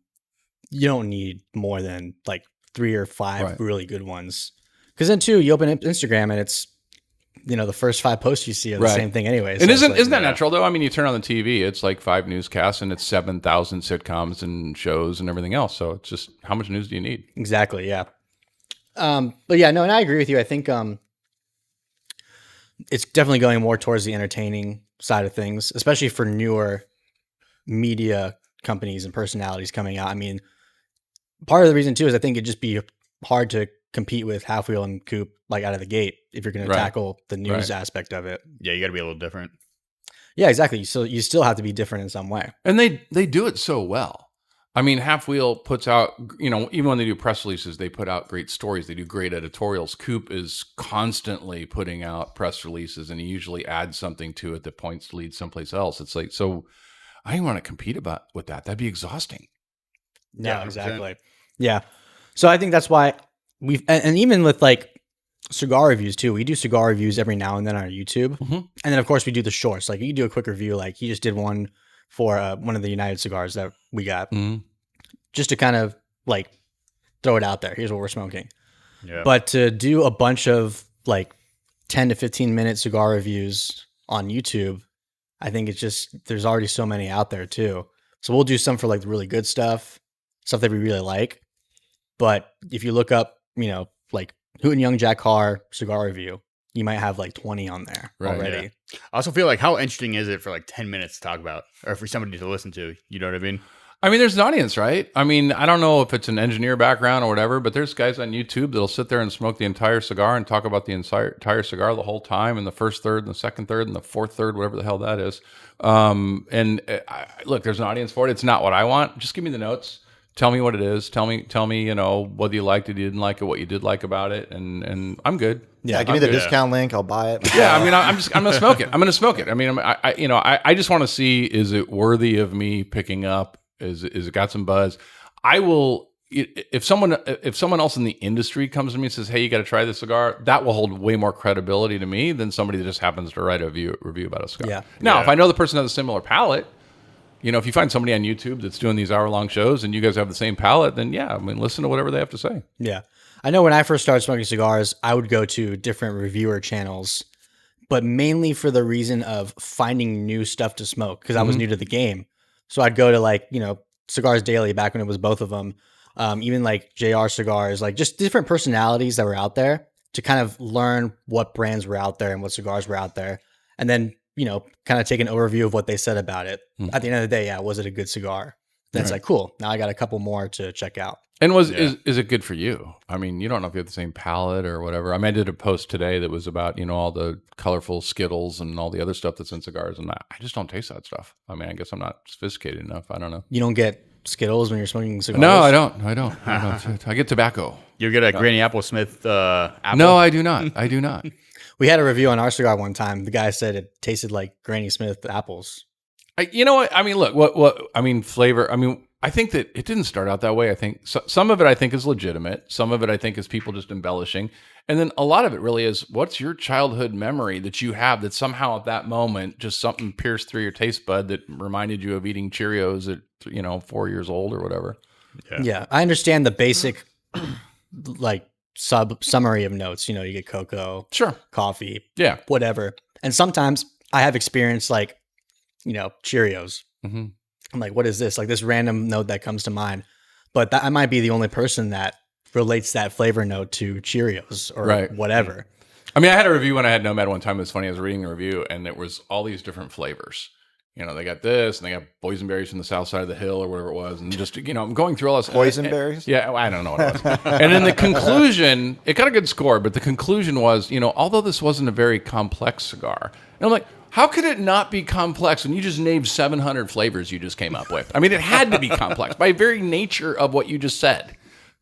don't need more than like 3 or 5 really good ones. Because then too, you open Instagram and it's the first 5 posts you see are the same thing anyways. And so isn't that natural though? I mean, you turn on the TV, it's like 5 newscasts and it's 7,000 sitcoms and shows and everything else. So it's just, how much news do you need? Exactly. Yeah. But yeah, no, and I agree with you. I think it's definitely going more towards the entertaining side of things, especially for newer media companies and personalities coming out. I mean, part of the reason too is I think it'd just be hard to compete with Half Wheel and Coop like out of the gate if you're going to tackle the news aspect of it. Yeah, you got to be a little different. Yeah, exactly. So you still have to be different in some way. And they do it so well. I mean, Half Wheel puts out, even when they do press releases, they put out great stories. They do great editorials. Coop is constantly putting out press releases, and he usually adds something to it that points to lead someplace else. It's like, so I didn't want to compete with that. That'd be exhausting. Yeah, exactly. Yeah. So I think that's why and even with like cigar reviews too, we do cigar reviews every now and then on our YouTube. Mm-hmm. And then of course we do the shorts. Like you do a quick review. Like he just did one for one of the United cigars that we got, just to kind of like throw it out there. Here's what we're smoking. Yeah. But to do a bunch of like 10 to 15 minute cigar reviews on YouTube, I think it's just, there's already so many out there too. So we'll do some for like the really good stuff that we really like. But if you look up, like Hoot and Young Jack Carr cigar review, you might have like 20 on there already. Yeah. I also feel like, how interesting is it for like 10 minutes to talk about, or for somebody to listen to? You know what I mean? I mean, there's an audience, right? I mean, I don't know if it's an engineer background or whatever, but there's guys on YouTube that'll sit there and smoke the entire cigar and talk about the entire cigar the whole time, and the first third and the second third and the fourth third, whatever the hell that is. Look, there's an audience for it. It's not what I want. Just give me the notes. Tell me what it is. Tell me, whether you liked it, you didn't like it, what you did like about it, and I'm good. Yeah, give me the discount link. I'll buy it. Yeah, I mean, I'm gonna smoke it. I'm gonna smoke it. I mean, I just want to see, is it worthy of me picking up? Is it got some buzz? I will. If someone else in the industry comes to me and says, "Hey, you got to try this cigar," that will hold way more credibility to me than somebody that just happens to write a review about a cigar. Yeah. Now, if I know the person has a similar palate. If you find somebody on YouTube that's doing these hour-long shows and you guys have the same palate, then yeah, I mean, listen to whatever they have to say. Yeah. I know when I first started smoking cigars, I would go to different reviewer channels, but mainly for the reason of finding new stuff to smoke because I was new to the game. So I'd go to like, Cigars Daily back when it was both of them, even like JR Cigars, like just different personalities that were out there to kind of learn what brands were out there and what cigars were out there. And then kind of take an overview of what they said about it. At the end of the day, was it a good cigar? Then it's like, cool. Now I got a couple more to check out. And is it good for you? I mean, you don't know if you have the same palate or whatever. I mean, I did a post today that was about, all the colorful Skittles and all the other stuff that's in cigars. And I just don't taste that stuff. I mean, I guess I'm not sophisticated enough. I don't know. You don't get Skittles when you're smoking cigars? No, I don't. I get tobacco. You get a Granny Applesmith apple? No, I do not. We had a review on our cigar one time. The guy said it tasted like Granny Smith apples. You know what? I mean, look, flavor. I mean, I think that it didn't start out that way. I think some of it I think is legitimate. Some of it I think is people just embellishing. And then a lot of it really is, what's your childhood memory that you have that somehow at that moment just something pierced through your taste bud that reminded you of eating Cheerios at 4 years old or whatever. Yeah, I understand the basic like summary of notes. You get cocoa, coffee, whatever. And sometimes I have experienced like Cheerios. I'm like, what is this? Like this random note that comes to mind. But I might be the only person that relates that flavor note to Cheerios or whatever. I mean, I had a review when I had Nomad one time. It was funny. I was reading the review and it was all these different flavors. They got this and they got boysenberries from the south side of the hill or whatever it was. And just, I'm going through all this. Boysenberries? Yeah, I don't know what it was. And in the conclusion, it got a good score, but the conclusion was, although this wasn't a very complex cigar, and I'm like, how could it not be complex when you just named 700 flavors you just came up with? I mean, it had to be complex by very nature of what you just said.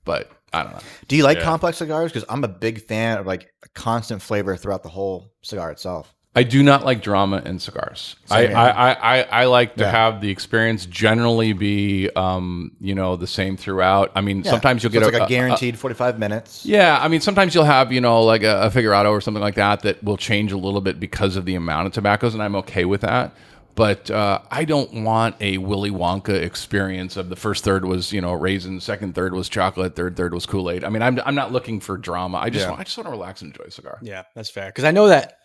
But I don't know. Do you like complex cigars? Because I'm a big fan of like a constant flavor throughout the whole cigar itself. I do not like drama in cigars. I like to have the experience generally be, the same throughout. I mean, sometimes you'll get like a guaranteed 45 minutes. Yeah, I mean, sometimes you'll have, like a Figurado or something like that will change a little bit because of the amount of tobaccos, and I'm okay with that. But I don't want a Willy Wonka experience of the first third was, raisin, second third was chocolate, third was Kool-Aid. I mean, I'm not looking for drama. I just want to relax and enjoy a cigar. Yeah, that's fair. Because I know that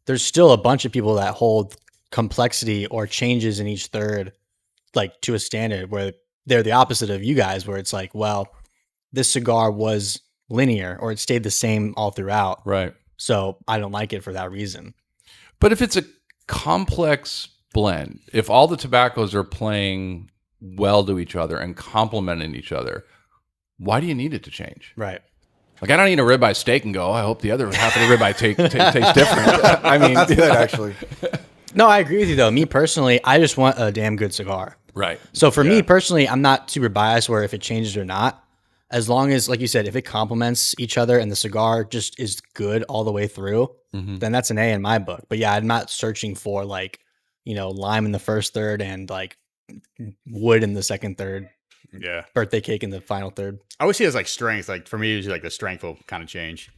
there's still a bunch of people that hold complexity or changes in each third like to a standard where they're the opposite of you guys, where it's like, well, this cigar was linear or it stayed the same all throughout. Right. So I don't like it for that reason. But if it's a complex blend, if all the tobaccos are playing well to each other and complementing each other, why do you need it to change? Right. Like, I don't eat a ribeye steak and go, oh, I hope the other half of the ribeye tastes different. I mean, That's good, actually. No, I agree with you though. Me personally, I just want a damn good cigar. right. So for me personally, I'm not super biased where if it changes or not, as long as, like you said, if it complements each other and the cigar just is good all the way through, then that's an A in my book. But yeah, I'm not searching for like, you know, lime in the first third and like wood in the second third, Yeah. birthday cake in the final third. I always see it as like strength. Like for me, usually like the strength will kind of change.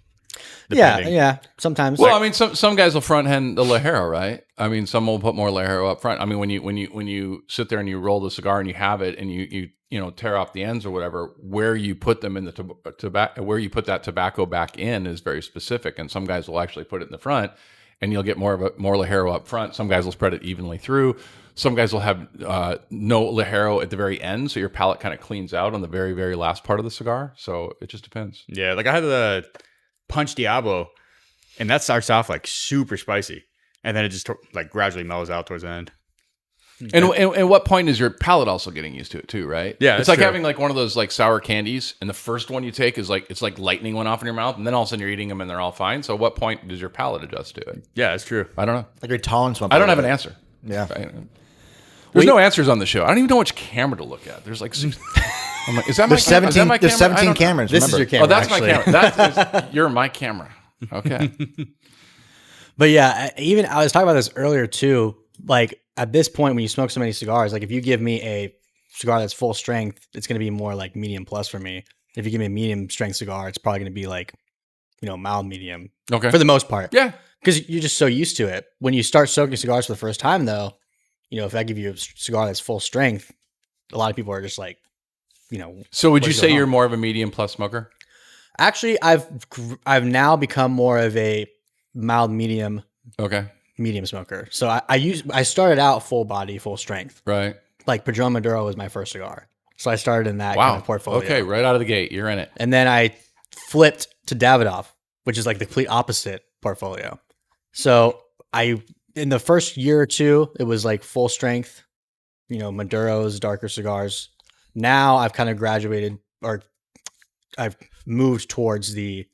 Yeah, depending. yeah. Sometimes. Well, I mean, some guys will front end the Ligero, right? I mean, some will put more Ligero up front. I mean, when you sit there and you roll the cigar and you have it and you tear off the ends or whatever, where you put them in the tobacco, where you put that tobacco back in is very specific. And some guys will actually put it in the front, and you'll get more Ligero up front. Some guys will spread it evenly through. Some guys will have no Ligero at the very end, so your palate kind of cleans out on the very, very last part of the cigar. So it just depends. Yeah. Like I had the Punch Diablo, and that starts off like super spicy, and then it just like gradually mellows out towards the end. And what point is your palate also getting used to it too, right? Yeah, it's that's like true. having like one of those like sour candies, and the first one you take is like, it's like lightning went off in your mouth, and then all of a sudden you're eating them and they're all fine. So at what point does your palate adjust to it? Yeah, that's true. I don't know. Like your tolerance went I don't have better. an answer. Yeah. There's no answers on the show. I don't even know which camera to look at. There's like, I'm like, is that my There's camera? Is that 17, my there's camera? I 17 don't- cameras. This is remember. your camera. Oh, that's actually. my camera. That's you're my camera. Okay. But yeah, even I was talking about this earlier too. Like at this point, when you smoke so many cigars, like if you give me a cigar that's full strength, it's going to be more like medium plus for me. If you give me a medium strength cigar, it's probably going to be like, you know, mild medium Okay. for the most part. Yeah. Because you're just so used to it. When you start soaking cigars for the first time, though, you know, if I give you a cigar that's full strength, a lot of people are just like, you know. So would you where's say your you're home? more of a medium plus smoker? Actually, I've now become more of a mild medium Okay. smoker. So I started out full body, full strength. Right. Like Padron Maduro was my first cigar. So I started in that Wow. kind of portfolio. Okay. Right out of the gate, you're in it. And then I flipped to Davidoff, which is like the complete opposite portfolio. So in the first year or two, it was like full strength, you know, Maduros, darker cigars. Now I've kind of graduated, or I've moved towards the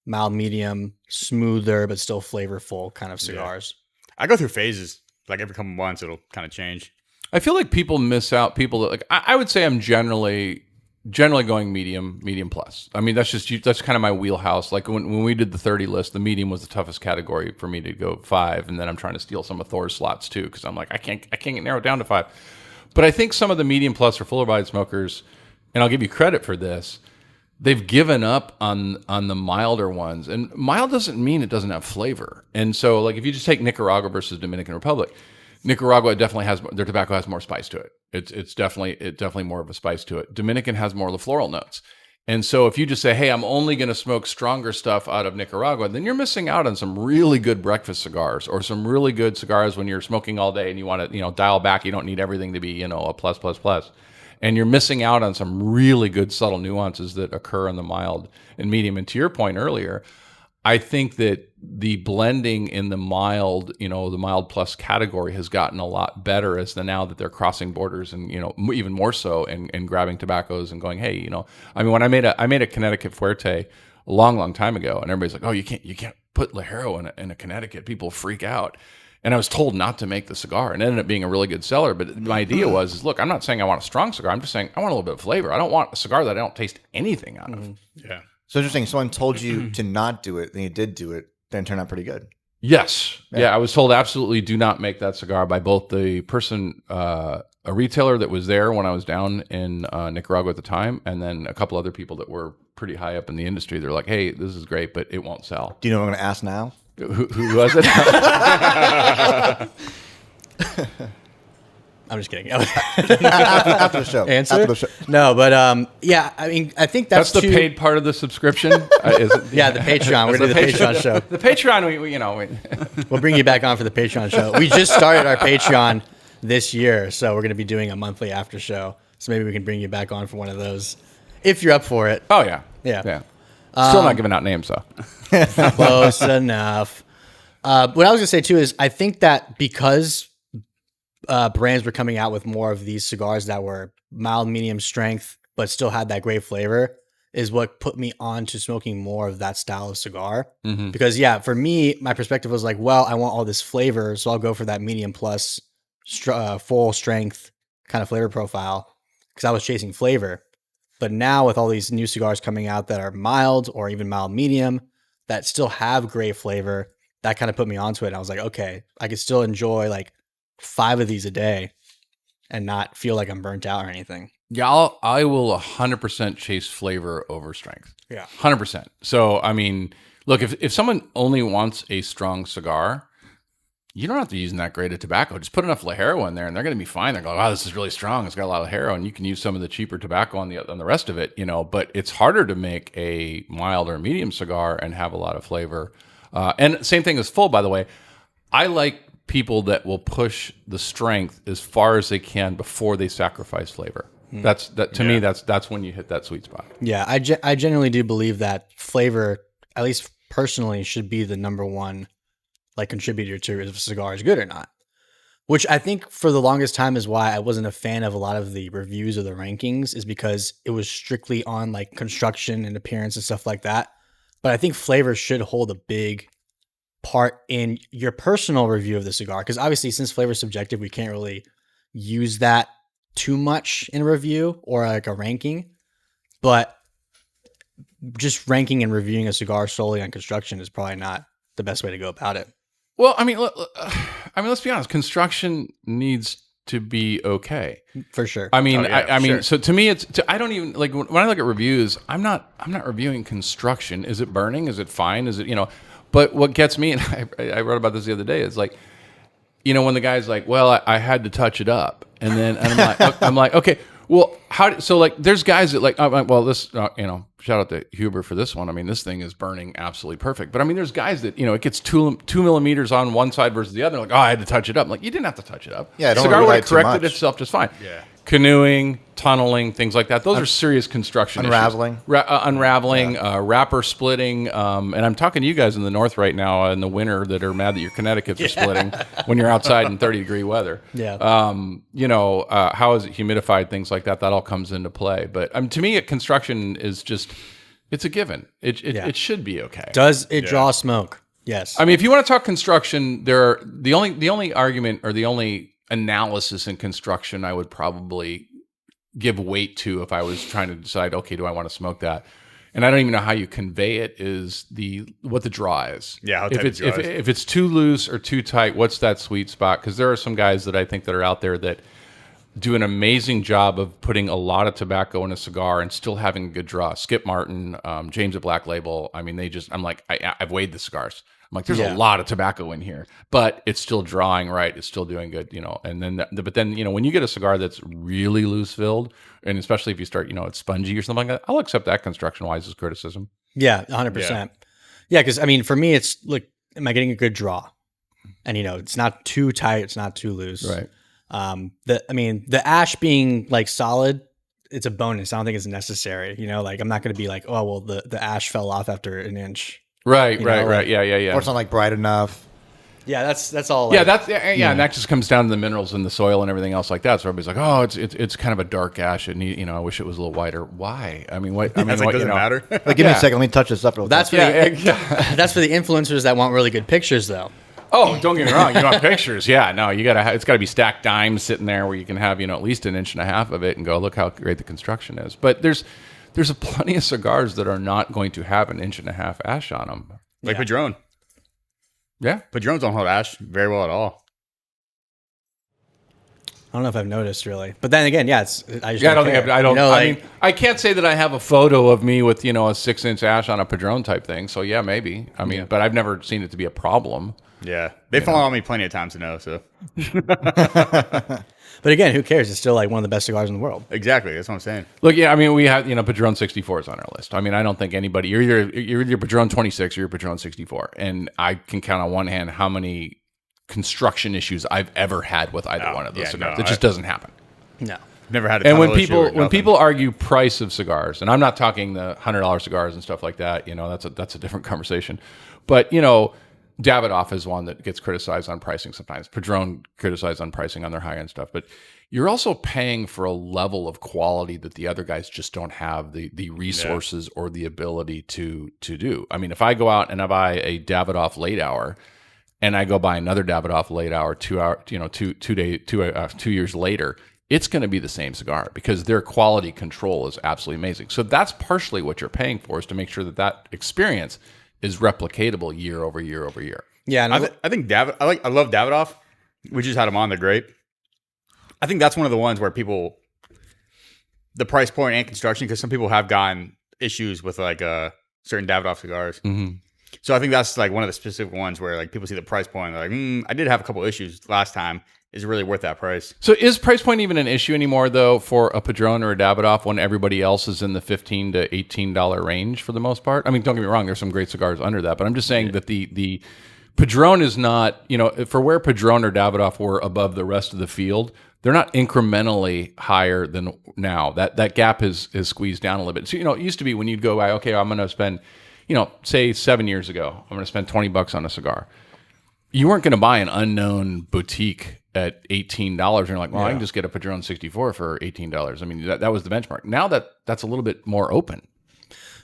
mild medium, smoother, but still flavorful kind of cigars. I go through phases. Like every couple months, it'll kind of change. I feel like people miss out. People that like, I would say I'm generally going medium plus. I mean, that's kind of my wheelhouse. Like when we did the 30 list, the medium was the toughest category for me to go 5, and then I'm trying to steal some of Thor's slots too, because I'm like, I can't get narrowed down to 5. But I think some of the medium plus or fuller bodied smokers, and I'll give you credit for this, they've given up on the milder ones. And mild doesn't mean it doesn't have flavor. And so like if you just take Nicaragua versus Dominican Republic, Nicaragua definitely has, their tobacco has more spice to it. It's definitely more of a spice to it. Dominican has more of the floral notes. And so if you just say, hey, I'm only going to smoke stronger stuff out of Nicaragua, then you're missing out on some really good breakfast cigars, or some really good cigars when you're smoking all day and you want to, dial back. You don't need everything to be, a plus. And you're missing out on some really good subtle nuances that occur in the mild and medium. And to your point earlier, I think that the blending in the mild, the mild plus category has gotten a lot better now that they're crossing borders and, even more so and grabbing tobaccos and going, hey, I mean, when I made a Connecticut Fuerte a long time ago, and everybody's like, oh, you can't put Ligero in a Connecticut. People freak out. And I was told not to make the cigar, and it ended up being a really good seller. But my idea was, look, I'm not saying I want a strong cigar. I'm just saying I want a little bit of flavor. I don't want a cigar that I don't taste anything out of. Yeah. So interesting. Someone told you to not do it, then you did do it, then it turned out pretty good. Yes. Yeah, I was told absolutely do not make that cigar by both the person, a retailer that was there when I was down in Nicaragua at the time, and then a couple other people that were pretty high up in the industry. They're like, hey, this is great, but it won't sell. Do you know what I'm going to ask now? Who was it? I'm just kidding. After the show. Answer? After the show. No, but yeah, I mean, I think that's the paid part of the subscription. Yeah, the Patreon. We're going to do the Patreon show. The Patreon, We'll bring you back on for the Patreon show. We just started our Patreon this year, so we're going to be doing a monthly after show. So maybe we can bring you back on for one of those if you're up for it. Oh yeah, Yeah. Still not giving out names though. Close enough. What I was going to say too is I think that because brands were coming out with more of these cigars that were mild, medium strength, but still had that great flavor is what put me on to smoking more of that style of cigar. Mm-hmm. Because yeah, for me, my perspective was like, well, I want all this flavor, so I'll go for that medium plus full strength kind of flavor profile because I was chasing flavor. But now with all these new cigars coming out that are mild or even mild medium that still have great flavor, that kind of put me onto it. And I was like, okay, I could still enjoy like 5 of these a day and not feel like I'm burnt out or anything. Yeah, I will 100% chase flavor over strength. Yeah. 100%. So, I mean, look, if someone only wants a strong cigar, you don't have to use that grade of tobacco. Just put enough Ligero in there, and they're going to be fine. They're going, wow, this is really strong. It's got a lot of Ligero, and you can use some of the cheaper tobacco on the rest of it, But it's harder to make a mild or medium cigar and have a lot of flavor. And same thing as full, by the way. I like people that will push the strength as far as they can before they sacrifice flavor. To me, that's when you hit that sweet spot. Yeah, I genuinely do believe that flavor, at least personally, should be the number one like contributor to if a cigar is good or not. Which I think for the longest time is why I wasn't a fan of a lot of the reviews or the rankings, is because it was strictly on like construction and appearance and stuff like that. But I think flavor should hold a big part in your personal review of the cigar, because obviously since flavor is subjective, we can't really use that too much in a review or like a ranking. But just ranking and reviewing a cigar solely on construction is probably not the best way to go about it. Well, I mean, let's be honest. Construction needs to be okay, for sure. I mean, sure. So to me, I don't even like when I look at reviews. I'm not reviewing construction. Is it burning? Is it fine? Is it But what gets me, and I wrote about this the other day, is like, when the guy's like, well, I had to touch it up, and I'm like, okay. Well, there's guys that like, this, shout out to Huber for this one. I mean, this thing is burning absolutely perfect. But I mean, there's guys that, it gets 2 millimeters on one side versus the other. Like, I had to touch it up. I'm like, you didn't have to touch it up. Yeah, don't cigar would rely have too corrected much. itself just fine. Yeah. Canoeing, tunneling, things like that. Those are serious construction Unraveling. issues. Unraveling, wrapper splitting. And I'm talking to you guys in the north right now in the winter that are mad that your Connecticut's are splitting when you're outside in 30-degree weather. Yeah. How is it humidified, things like that. That all comes into play. But to me, construction is just, it's a given. It should be okay. Does it draw smoke? Yes. I mean, if you want to talk construction, the only argument or the only analysis in construction I would probably give weight to if I was trying to decide, okay, do I want to smoke that? And I don't even know how you convey it, is what the draw is. Yeah, how tight the draw is. If it's too loose or too tight, what's that sweet spot? Because there are some guys that I think that are out there that do an amazing job of putting a lot of tobacco in a cigar and still having a good draw. Skip Martin, James at Black Label. I mean, I'm like, I've weighed the cigars. I'm like, there's a lot of tobacco in here, but it's still drawing right. It's still doing good, And then, when you get a cigar that's really loose filled, and especially if you start, it's spongy or something like that, I'll accept that construction wise as criticism. Yeah, 100%. Yeah, because I mean, for me, it's like, am I getting a good draw? And it's not too tight, it's not too loose. Right. The ash being like solid, it's a bonus. I don't think it's necessary. Like I'm not going to be like, oh well, the ash fell off after an inch. Right. Yeah. Or it's not like bright enough. Yeah, that's all. And that just comes down to the minerals in the soil and everything else like that. So everybody's like, oh, it's kind of a dark ash, and I wish it was a little whiter. Why? I mean, what? Doesn't matter. Like, give me a second. Let me touch this up real That's quick. that's for the influencers that want really good pictures, though. Oh, don't get me wrong. You want pictures? Yeah, no, it's got to be stacked dimes sitting there where you can have at least 1.5 inches of it and go, look how great the construction is. But there's plenty of cigars that are not going to have 1.5 inches ash on them. Like Padron. Yeah. Padrons don't hold ash very well at all. I don't know if I've noticed really, but then again, I just I can't say that I have a photo of me with a 6-inch ash on a Padron type thing. So yeah, maybe. I mean, but I've never seen it to be a problem. Yeah, they fall on me plenty of times to know. So, But again, who cares? It's still like one of the best cigars in the world. exactly, that's what I'm saying. Look, yeah, I mean, we have, Padron 64s on our list. I mean, I don't think anybody, you're either Padron 26 or you're Padron 64. And I can count on one hand how many construction issues I've ever had with either one of those cigars. It just doesn't happen. No. Never had a And tunnel issue or when nothing. people argue price of cigars, and I'm not talking the $100 cigars and stuff like that, that's a different conversation. But Davidoff is one that gets criticized on pricing sometimes. Padron criticized on pricing on their high end stuff, but you're also paying for a level of quality that the other guys just don't have the resources or the ability to do. I mean, if I go out and I buy a Davidoff late hour, and I go buy another Davidoff late hour 2 years later, it's going to be the same cigar because their quality control is absolutely amazing. So that's partially what you're paying for, is to make sure that experience is replicatable year over year over year. Yeah, and I think I love Davidoff. We just had them on. They're great. I think that's one of the ones where people, the price point and construction, because some people have gotten issues with like certain Davidoff cigars. Mm-hmm. So I think that's like one of the specific ones where like people see the price point, and they're like, I did have a couple issues last time. Is it really worth that price? So is price point even an issue anymore, though, for a Padron or a Davidoff when everybody else is in the $15 to $18 range for the most part? I mean, don't get me wrong, there's some great cigars under that, but I'm just saying that the Padron is not, for where Padron or Davidoff were above the rest of the field, they're not incrementally higher than now. That gap is squeezed down a little bit. So, it used to be when you'd go, okay, I'm going to spend, say 7 years ago, I'm going to spend $20 on a cigar. You weren't going to buy an unknown boutique at $18, and you're like, well, I can just get a Padron 64 for $18. I mean, that was the benchmark. Now that's a little bit more open.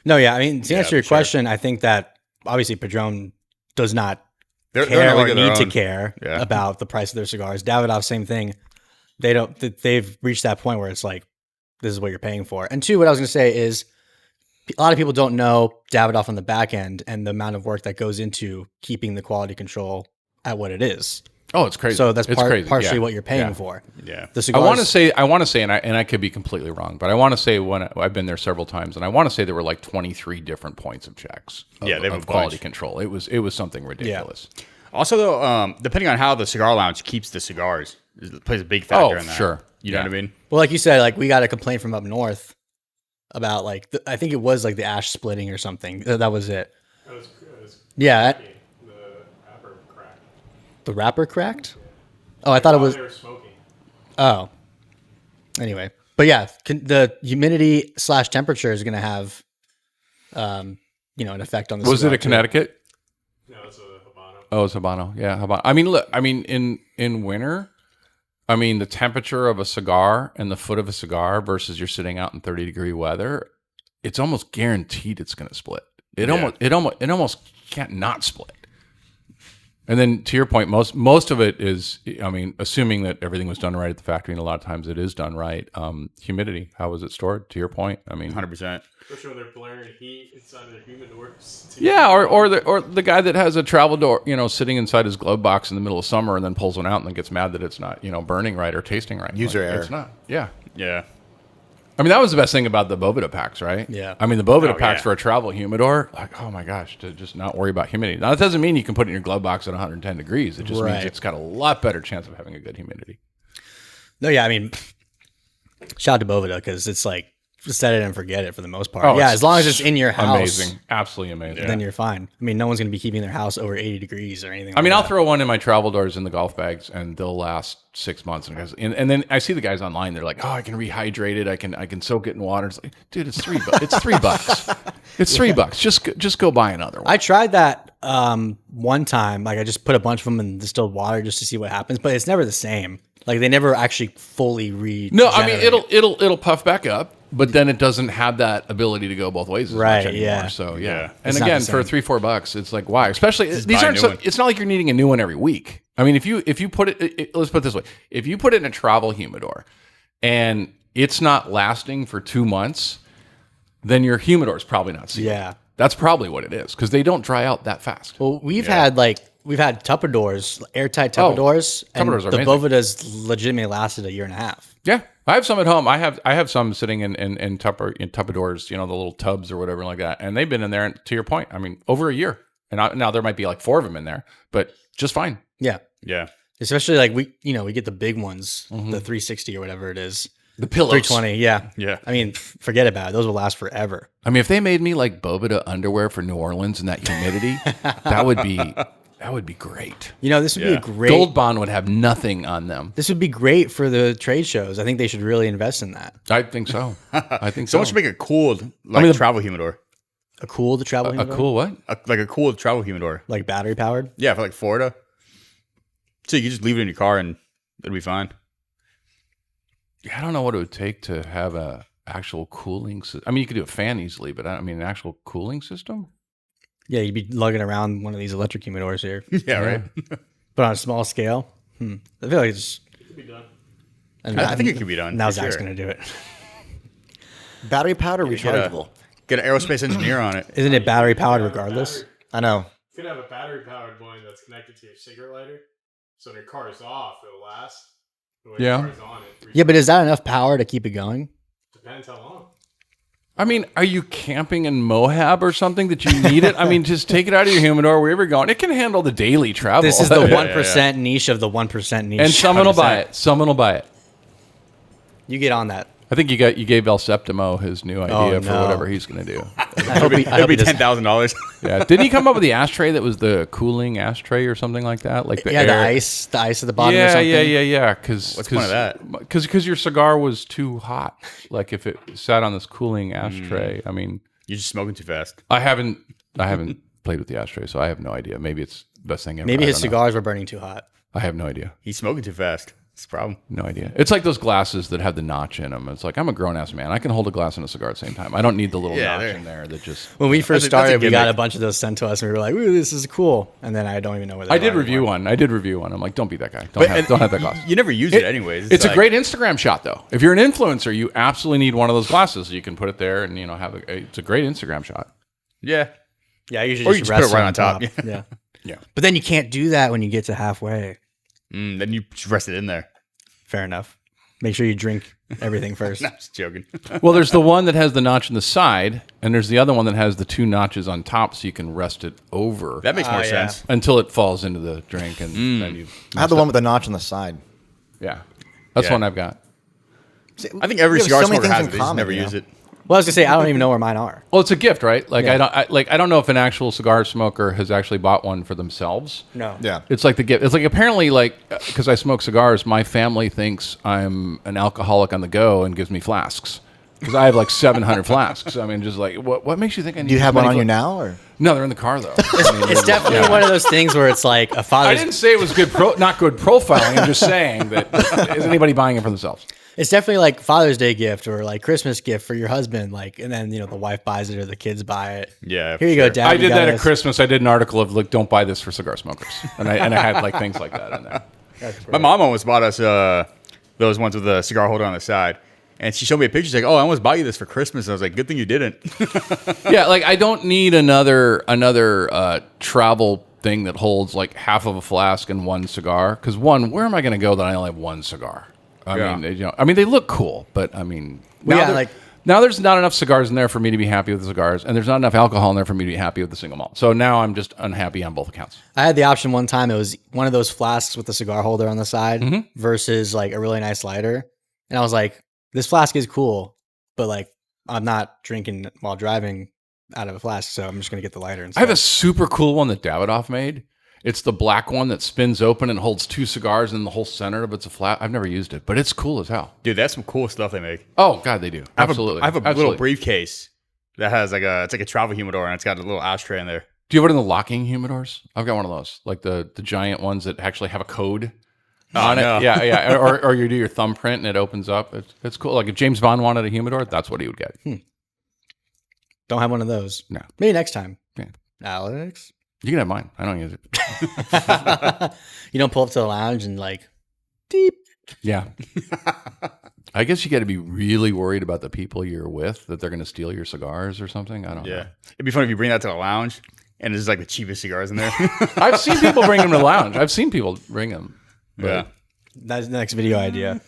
no, yeah. I mean, to answer your question, I think that obviously Padron does not They're care not or like their need to own. care Yeah. about the price of their cigars. Davidoff, same thing. They've reached that point where it's like, this is what you're paying for. And two, what I was going to say is a lot of people don't know Davidoff on the back end and the amount of work that goes into keeping the quality control at what it is. Oh, it's crazy. So that's It's crazy. partially Yeah. what you're paying Yeah. for. Yeah. The I cigars, want to say, and I could be completely wrong, but I want to say when I've been there several times, and I want to say there were like 23 different points of checks. Of, Yeah, they have of a quality bunch. control. It was something ridiculous. Also, though, depending on how the cigar lounge keeps the cigars, it plays a big factor in that. Sure. You know what I mean? well, like you said, like we got a complaint from up north about like I think it was like the ash splitting or something. That was it. Yeah, the wrapper cracked. Oh, I thought it was. They were smoking. Oh, anyway, but yeah, the humidity / temperature is going to have, an effect on the. Was it cigar a too. No, Connecticut? it's a Habano. Oh, it's Habano. Yeah, Habano. I mean, look. I mean, in winter, I mean, the temperature of a cigar and the foot of a cigar versus you're sitting out in 30-degree weather, it's almost guaranteed it's going to split. It almost can't not split. And then to your point, most of it is, I mean, assuming that everything was done right at the factory, and a lot of times it is done right. Humidity, how was it stored? To your point, I mean, 100%. Especially when they're blaring heat inside their humidors. yeah, or the guy that has a travel door, sitting inside his glove box in the middle of summer and then pulls one out and then gets mad that it's not, burning right or tasting right. User error. It's not. Yeah. Yeah. I mean, that was the best thing about the Boveda packs, right? Yeah. I mean, the Boveda Oh, packs yeah. for a travel humidor, like, oh my gosh, to just not worry about humidity. Now, that doesn't mean you can put it in your glove box at 110 degrees. It just means Right. it's got a lot better chance of having a good humidity. No, yeah, I mean, shout out to Boveda because it's like set it and forget it for the most part. Oh, yeah, it's as long as it's in your house, Amazing. Absolutely amazing. then you're fine. I mean, no one's going to be keeping their house over 80 degrees or anything. I mean, like I'll that. throw one in my travel doors in the golf bags, and they'll last 6 months. And then I see the guys online. They're like, "Oh, I can rehydrate it. I can soak it in water." It's like, dude, it's $3. It's $3. It's $3. Just go buy another one. I tried that one time. Like, I just put a bunch of them in distilled water just to see what happens, but it's never the same. Like, they never actually fully No, I mean regenerate. it'll puff back up, but then it doesn't have that ability to go both ways as Right, much anymore. yeah. So Yeah. yeah. And It's not again, the for same. $3-4, it's like why? Especially these buy a aren't. new So, one. it's not like you're needing a new one every week. I mean, if you put it, let's put it this way: if you put it in a travel humidor, and it's not lasting for 2 months, then your humidor is probably not sealed. Yeah. That's probably what it is because they don't dry out that fast. Well, we've had Tupperdoors, airtight Oh, Tupperdoors, and Tupperdoors are the amazing. Bovedas legitimately lasted a year and a half. Yeah, I have some at home. I have some sitting in Tupperdoors, the little tubs or whatever like that, and they've been in there. To your point, I mean, over a year. And now there might be like 4 of them in there, but just fine. Yeah. Yeah. Especially like we get the big ones, the 360 or whatever it is. The pillows. 320, yeah. Yeah. I mean, forget about it. Those will last forever. I mean, if they made me like Boveda underwear for New Orleans in that humidity, that would be great. This would be a great Gold Bond would have nothing on them. This would be great for the trade shows. I think they should really invest in that. I think so. I think so. Someone should make a cooled like travel humidor. A cool travel humidor? A cool what? Like a cooled travel humidor. Like battery powered? Yeah, for like Florida. So you can just leave it in your car and it'll be fine. Yeah, I don't know what it would take to have a actual cooling system. I mean, you could do a fan easily, but an actual cooling system? Yeah, you'd be lugging around one of these electric humidors here. Yeah, right. But on a small scale, I feel like it could be done. I think it could be done. Now for Zach's sure. going to do it. Battery powered or rechargeable? Get an aerospace engineer on it. Isn't it battery powered regardless? I know. You could have a battery powered one that's connected to your cigarette lighter. So when your car is off, it'll last. But when Yeah. your car's on, it Yeah, but is that enough power to keep it going? depends how long. I mean, are you camping in Moab or something that you need it? I mean, just take it out of your humidor wherever you're going. It can handle the daily travel. This is the 1% niche of the 1% niche. And someone will 100%. buy it. Someone will buy it. You get on that. I think you gave El Septimo his new idea for no. whatever he's going to do. I hope he It'll be does- $10,000. Yeah, didn't he come up with the ashtray that was the cooling ashtray or something like that? Like the the air. ice at the bottom or Yeah, something. yeah. Because What's the point of that? Because your cigar was too hot. Like if it sat on this cooling ashtray. I mean, You're just smoking too fast. I haven't played with the ashtray, so I have no idea. Maybe it's the best thing ever. Maybe I his don't know. cigars were burning too hot. I have no idea. He's smoking too fast. That's the problem. No idea. It's like those glasses that have the notch in them. It's like I'm a grown ass man. I can hold a glass and a cigar at the same time. I don't need the little Yeah, notch they're- in there that just. When we first That's a started, we got gimmick. a bunch of those sent to us, and we were like, "Ooh, this is cool." And then I don't even know where they I are did review anymore. one. I did review one. I'm like, don't be that guy. Don't have that glass. You never use it anyways. It's a like- great Instagram shot, though. If you're an influencer, you absolutely need one of those glasses. You can put it there and have it's a great Instagram shot. Yeah. Yeah, I usually Or you just just put rest it right on top. Yeah. Yeah. But then you can't do that when you get to halfway. Then you just rest it in there. Fair enough. Make sure you drink everything first. No, I'm just joking. Well, there's the one that has the notch in the side, and there's the other one that has the two notches on top, so you can rest it over That makes more yeah. sense. until it falls into the drink, and then you. I have the one with the notch on the side. Yeah, that's Yeah. one I've got. See, I think every we have cigar so many smoker things has in it. They just common, never you know? use it. Well, I was gonna say I don't even know where mine are. Well, it's a gift, right? Like Yeah. I don't know if an actual cigar smoker has actually bought one for themselves. No. Yeah. It's like the gift. It's like apparently, like because I smoke cigars, my family thinks I'm an alcoholic on the go and gives me flasks because I have like 700 flasks. I mean, just like what makes you think I need? Do you have this one many on you fla- now, or No, they're in the car though. It's definitely one of those things where it's like a I father's. didn't say it was good, not good profiling. I'm just saying that is anybody buying it for themselves? It's definitely like Father's Day gift or like Christmas gift for your husband. Like, and then the wife buys it or the kids buy it. Yeah. Here you go, Dad. I you did got that at this. Christmas. I did an article of like, don't buy this for cigar smokers, and I had like things like that in there. My mom almost bought us those ones with a cigar holder on the side. And she showed me a picture. She's like, "Oh, I almost bought you this for Christmas." And I was like, "Good thing you didn't." Yeah, like I don't need another travel thing that holds like half of a flask and one cigar. Because one, where am I going to go that I only have one cigar? Yeah. I mean, they look cool, but I mean, Well, yeah, there- like- now there's not enough cigars in there for me to be happy with the cigars, and there's not enough alcohol in there for me to be happy with the single malt. So now I'm just unhappy on both accounts. I had the option one time. It was one of those flasks with the cigar holder on the side Mm-hmm. versus like a really nice lighter. And I was like, this flask is cool, but like I'm not drinking while driving out of a flask, so I'm just gonna get the lighter. I have a super cool one that Davidoff made. It's the black one that spins open and holds two cigars, and the whole center of it's a flat. I've never used it, but it's cool as hell. Dude, that's some cool stuff they make. Oh God, they do. Absolutely. I have a little Absolutely. briefcase that has it's like a travel humidor and it's got a little ashtray in there. Do you have one of the locking humidors? I've got one of those, like the giant ones that actually have a code on no. it. Yeah. Or you do your thumbprint and it opens up. It's cool. Like if James Bond wanted a humidor, that's what he would get. Don't have one of those. No. Maybe next time. Yeah. Alex, You can have mine. I don't use it. you don't pull up to the lounge and like, deep. Yeah. I guess you got to be really worried about the people you're with, that they're going to steal your cigars or something. I don't know. Yeah. It'd be funny if you bring that to the lounge and there's like the cheapest cigars in there. I've seen people bring them to the lounge. I've seen people bring them. Yeah. That's the next video idea.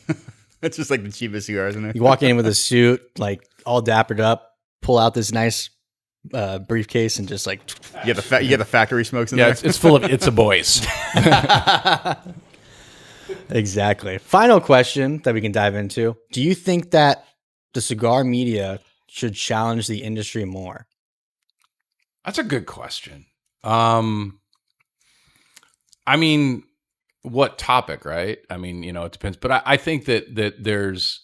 It's just like the cheapest cigars in there. You walk in with a suit, like all dappered up, pull out this nice briefcase and just like You get the factory smokes in Yeah, there. it's full of It's a Boys. exactly. Final question that we can dive into: do you think that the cigar media should challenge the industry more? That's a good question. I mean, what topic, right? I mean, it depends. But I think that there's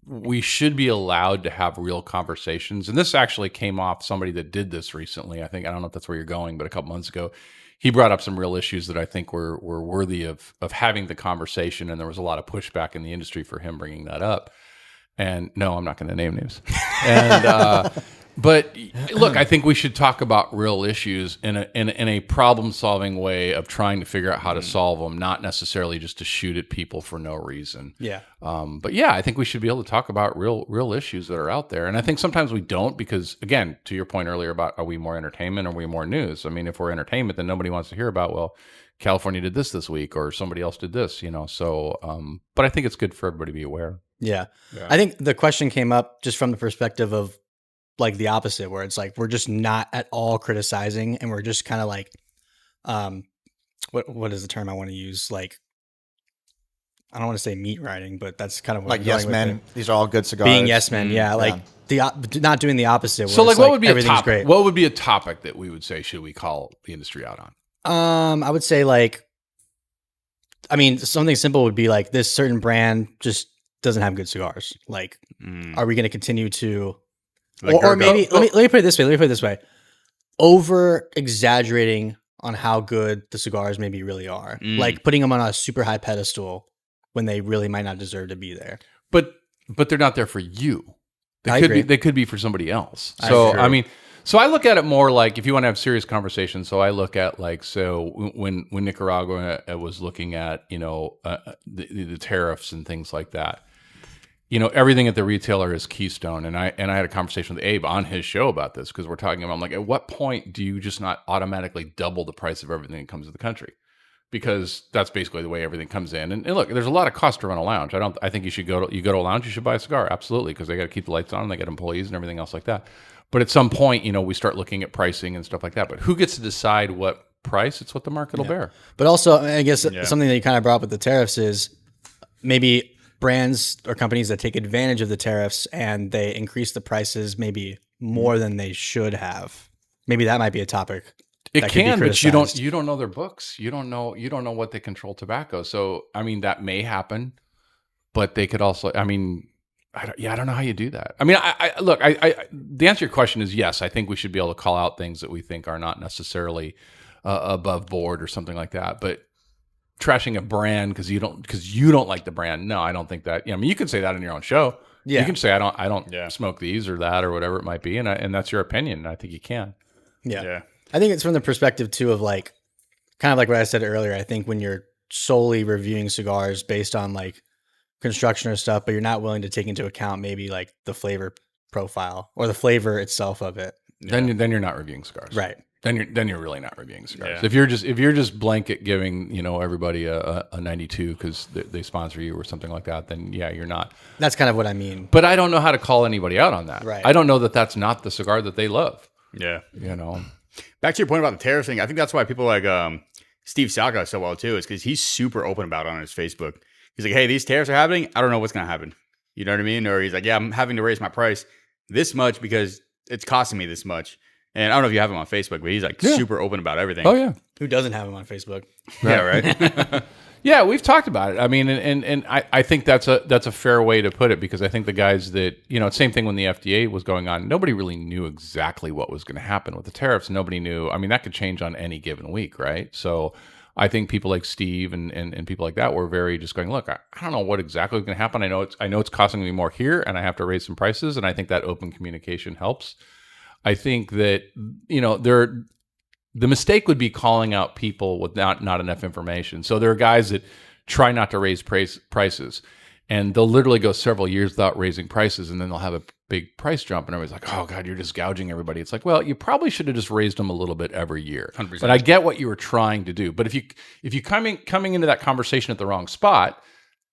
we should be allowed to have real conversations. And this actually came off somebody that did this recently. I don't know if that's where you're going, but a couple months ago, he brought up some real issues that I think were worthy of having the conversation. And there was a lot of pushback in the industry for him bringing that up. And no, I'm not going to name names. And but look, I think we should talk about real issues in a problem-solving way of trying to figure out how to solve them, not necessarily just to shoot at people for no reason. Yeah. But yeah, I think we should be able to talk about real issues that are out there. And I think sometimes we don't because, again, to your point earlier about are we more entertainment or are we more news? I mean, if we're entertainment, then nobody wants to hear about, well, California did this week or somebody else did this, So, but I think it's good for everybody to be aware. Yeah. I think the question came up just from the perspective of like the opposite, where it's like we're just not at all criticizing and we're just kind of like what is the term I want to use? Like, I don't want to say meat riding, but that's kind of what Like I'm yes going with men. it. These are all good cigars. Being yes men, yeah. Like not doing the opposite. So, where like, it's what would be a everything's topic? great. What would be a topic that we would say should we call the industry out on? I would say like, I mean, something simple would be like this certain brand just doesn't have good cigars. Like, are we going to continue to, Like or maybe Gergo. let me put it this way. Let me put it this way: over exaggerating on how good the cigars maybe really are, like putting them on a super high pedestal when they really might not deserve to be there. But they're not there for you. I agree. They could be for somebody else. I So agree. I mean, so I look at it more like if you want to have serious conversations. So I look at like when Nicaragua was looking at the tariffs and things like that. Everything at the retailer is keystone, and I had a conversation with Abe on his show about this because we're talking about. I'm like, at what point do you just not automatically double the price of everything that comes to the country? Because that's basically the way everything comes in. And look, there's a lot of cost to run a lounge. I think you should go to a lounge, you should buy a cigar, absolutely, because they got to keep the lights on, they got employees and everything else like that. But at some point, we start looking at pricing and stuff like that. But who gets to decide what price? It's what the market will bear. But also, I guess something that you kind of brought up with the tariffs is maybe brands or companies that take advantage of the tariffs and they increase the prices maybe more than they should have. Maybe that might be a topic. It that could be can, but criticized. you don't know their books. You don't know what they control tobacco. So I mean, that may happen, but they could also. I mean, I don't know how you do that. I mean, look. The answer to your question is yes. I think we should be able to call out things that we think are not necessarily above board or something like that. But trashing a brand because you don't like the brand. No, I don't think that. I mean, you can say that in your own show. Yeah. You can say I don't smoke these or that or whatever it might be, and that's your opinion. And I think you can. Yeah. I think it's from the perspective too of like, kind of like what I said earlier. I think when you're solely reviewing cigars based on like construction or stuff, but you're not willing to take into account maybe like the flavor profile or the flavor itself of it. Then you're not reviewing cigars, Right. Then you're really not reviewing cigars. Yeah. If you're just blanket giving everybody a 92 because they sponsor you or something like that, then yeah, you're not. That's kind of what I mean. But I don't know how to call anybody out on that. Right. I don't know that that's not the cigar that they love. Yeah. Back to your point about the tariff thing, I think that's why people like Steve Salka so well too, is because he's super open about it on his Facebook. He's like, hey, these tariffs are happening. I don't know what's going to happen. You know what I mean? Or he's like, yeah, I'm having to raise my price this much because it's costing me this much. And I don't know if you have him on Facebook, but he's like super open about everything. Oh yeah. Who doesn't have him on Facebook? Yeah, right. Yeah, we've talked about it. I mean, and I think that's a fair way to put it because I think the guys that same thing when the FDA was going on, nobody really knew exactly what was going to happen with the tariffs. Nobody knew. I mean, that could change on any given week, right? So I think people like Steve and people like that were very just going, look, I don't know what exactly is going to happen. I know it's costing me more here, and I have to raise some prices, and I think that open communication helps. I think that the mistake would be calling out people with not enough information. So there are guys that try not to raise prices, and they'll literally go several years without raising prices, and then they'll have a big price jump, and everybody's like, oh, God, you're just gouging everybody. It's like, well, you probably should have just raised them a little bit every year. 100%. But I get what you were trying to do. But if you coming into that conversation at the wrong spot,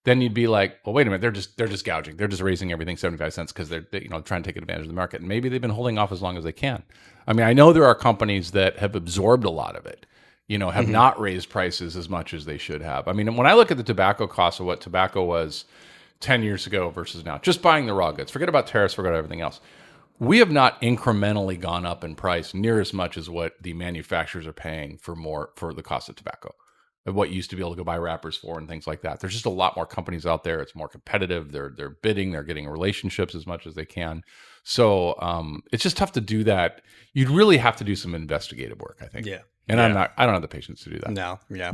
then you'd be like, well, wait a minute, they're just gouging. They're just raising everything 75 cents because they're trying to take advantage of the market. And maybe they've been holding off as long as they can. I mean, I know there are companies that have absorbed a lot of it, have not raised prices as much as they should have. I mean, when I look at the tobacco cost of what tobacco was 10 years ago versus now, just buying the raw goods, forget about tariffs, forget about everything else. We have not incrementally gone up in price near as much as what the manufacturers are paying for the cost of tobacco. What you used to be able to go buy wrappers for and things like that. There's just a lot more companies out there. It's more competitive. They're bidding. They're getting relationships as much as they can. So it's just tough to do that. You'd really have to do some investigative work, I think. Yeah. And I don't have the patience to do that. No. Yeah.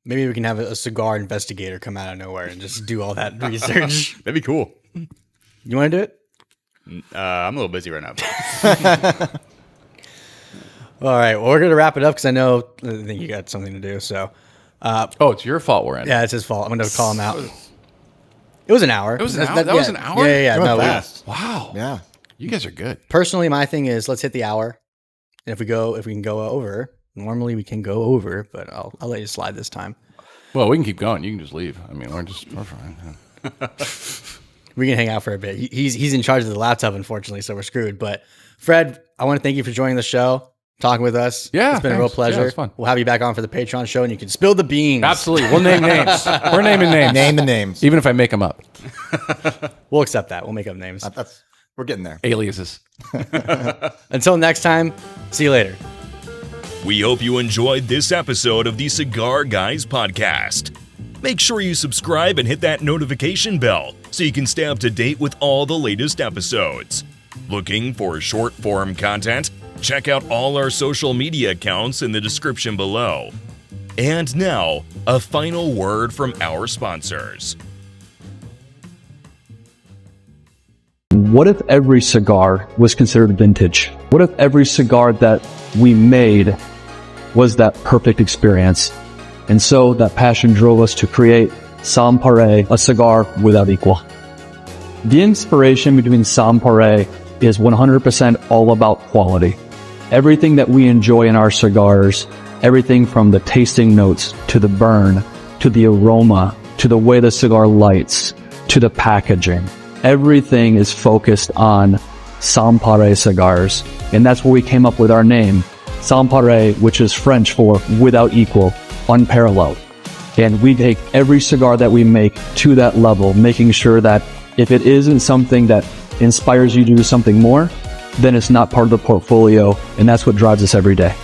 Maybe we can have a cigar investigator come out of nowhere and just do all that research. That'd be cool. You want to do it? I'm a little busy right now. All right. Well, we're going to wrap it up because I think you got something to do. So. It's your fault we're in. Yeah, it's his fault. I'm going to call him out. It was an hour. It was an hour? That was an hour? Yeah. It went No, fast. Wow. Yeah. You guys are good. Personally, my thing is let's hit the hour. And if we can go over, normally we can go over, but I'll let you slide this time. Well, we can keep going. You can just leave. I mean, we're fine. Yeah. We can hang out for a bit. He's in charge of the laptop, unfortunately, so we're screwed. But Fred, I want to thank you for joining the show, talking with us. Yeah, it's been a real pleasure. Yeah, it's fun. We'll have you back on for the Patreon show, and you can spill the beans. Absolutely. We'll name names. We're naming names. Name the names. Even if I make them up. We'll accept that. We'll make up names. We're getting there. Aliases. Until next time, see you later. We hope you enjoyed this episode of the Cigar Guys Podcast. Make sure you subscribe and hit that notification bell so you can stay up to date with all the latest episodes. Looking for short-form content? Check out all our social media accounts in the description below. And now, a final word from our sponsors. What if every cigar was considered vintage? What if every cigar that we made was that perfect experience? And so that passion drove us to create Sans Pareil, a cigar without equal. The inspiration between Sans Pareil is 100% all about quality. Everything that we enjoy in our cigars, everything from the tasting notes to the burn, to the aroma, to the way the cigar lights, to the packaging, everything is focused on Sans Pareil cigars. And that's where we came up with our name, Sans Pareil, which is French for without equal, unparalleled. And we take every cigar that we make to that level, making sure that if it isn't something that inspires you to do something more, then it's not part of the portfolio, and that's what drives us every day.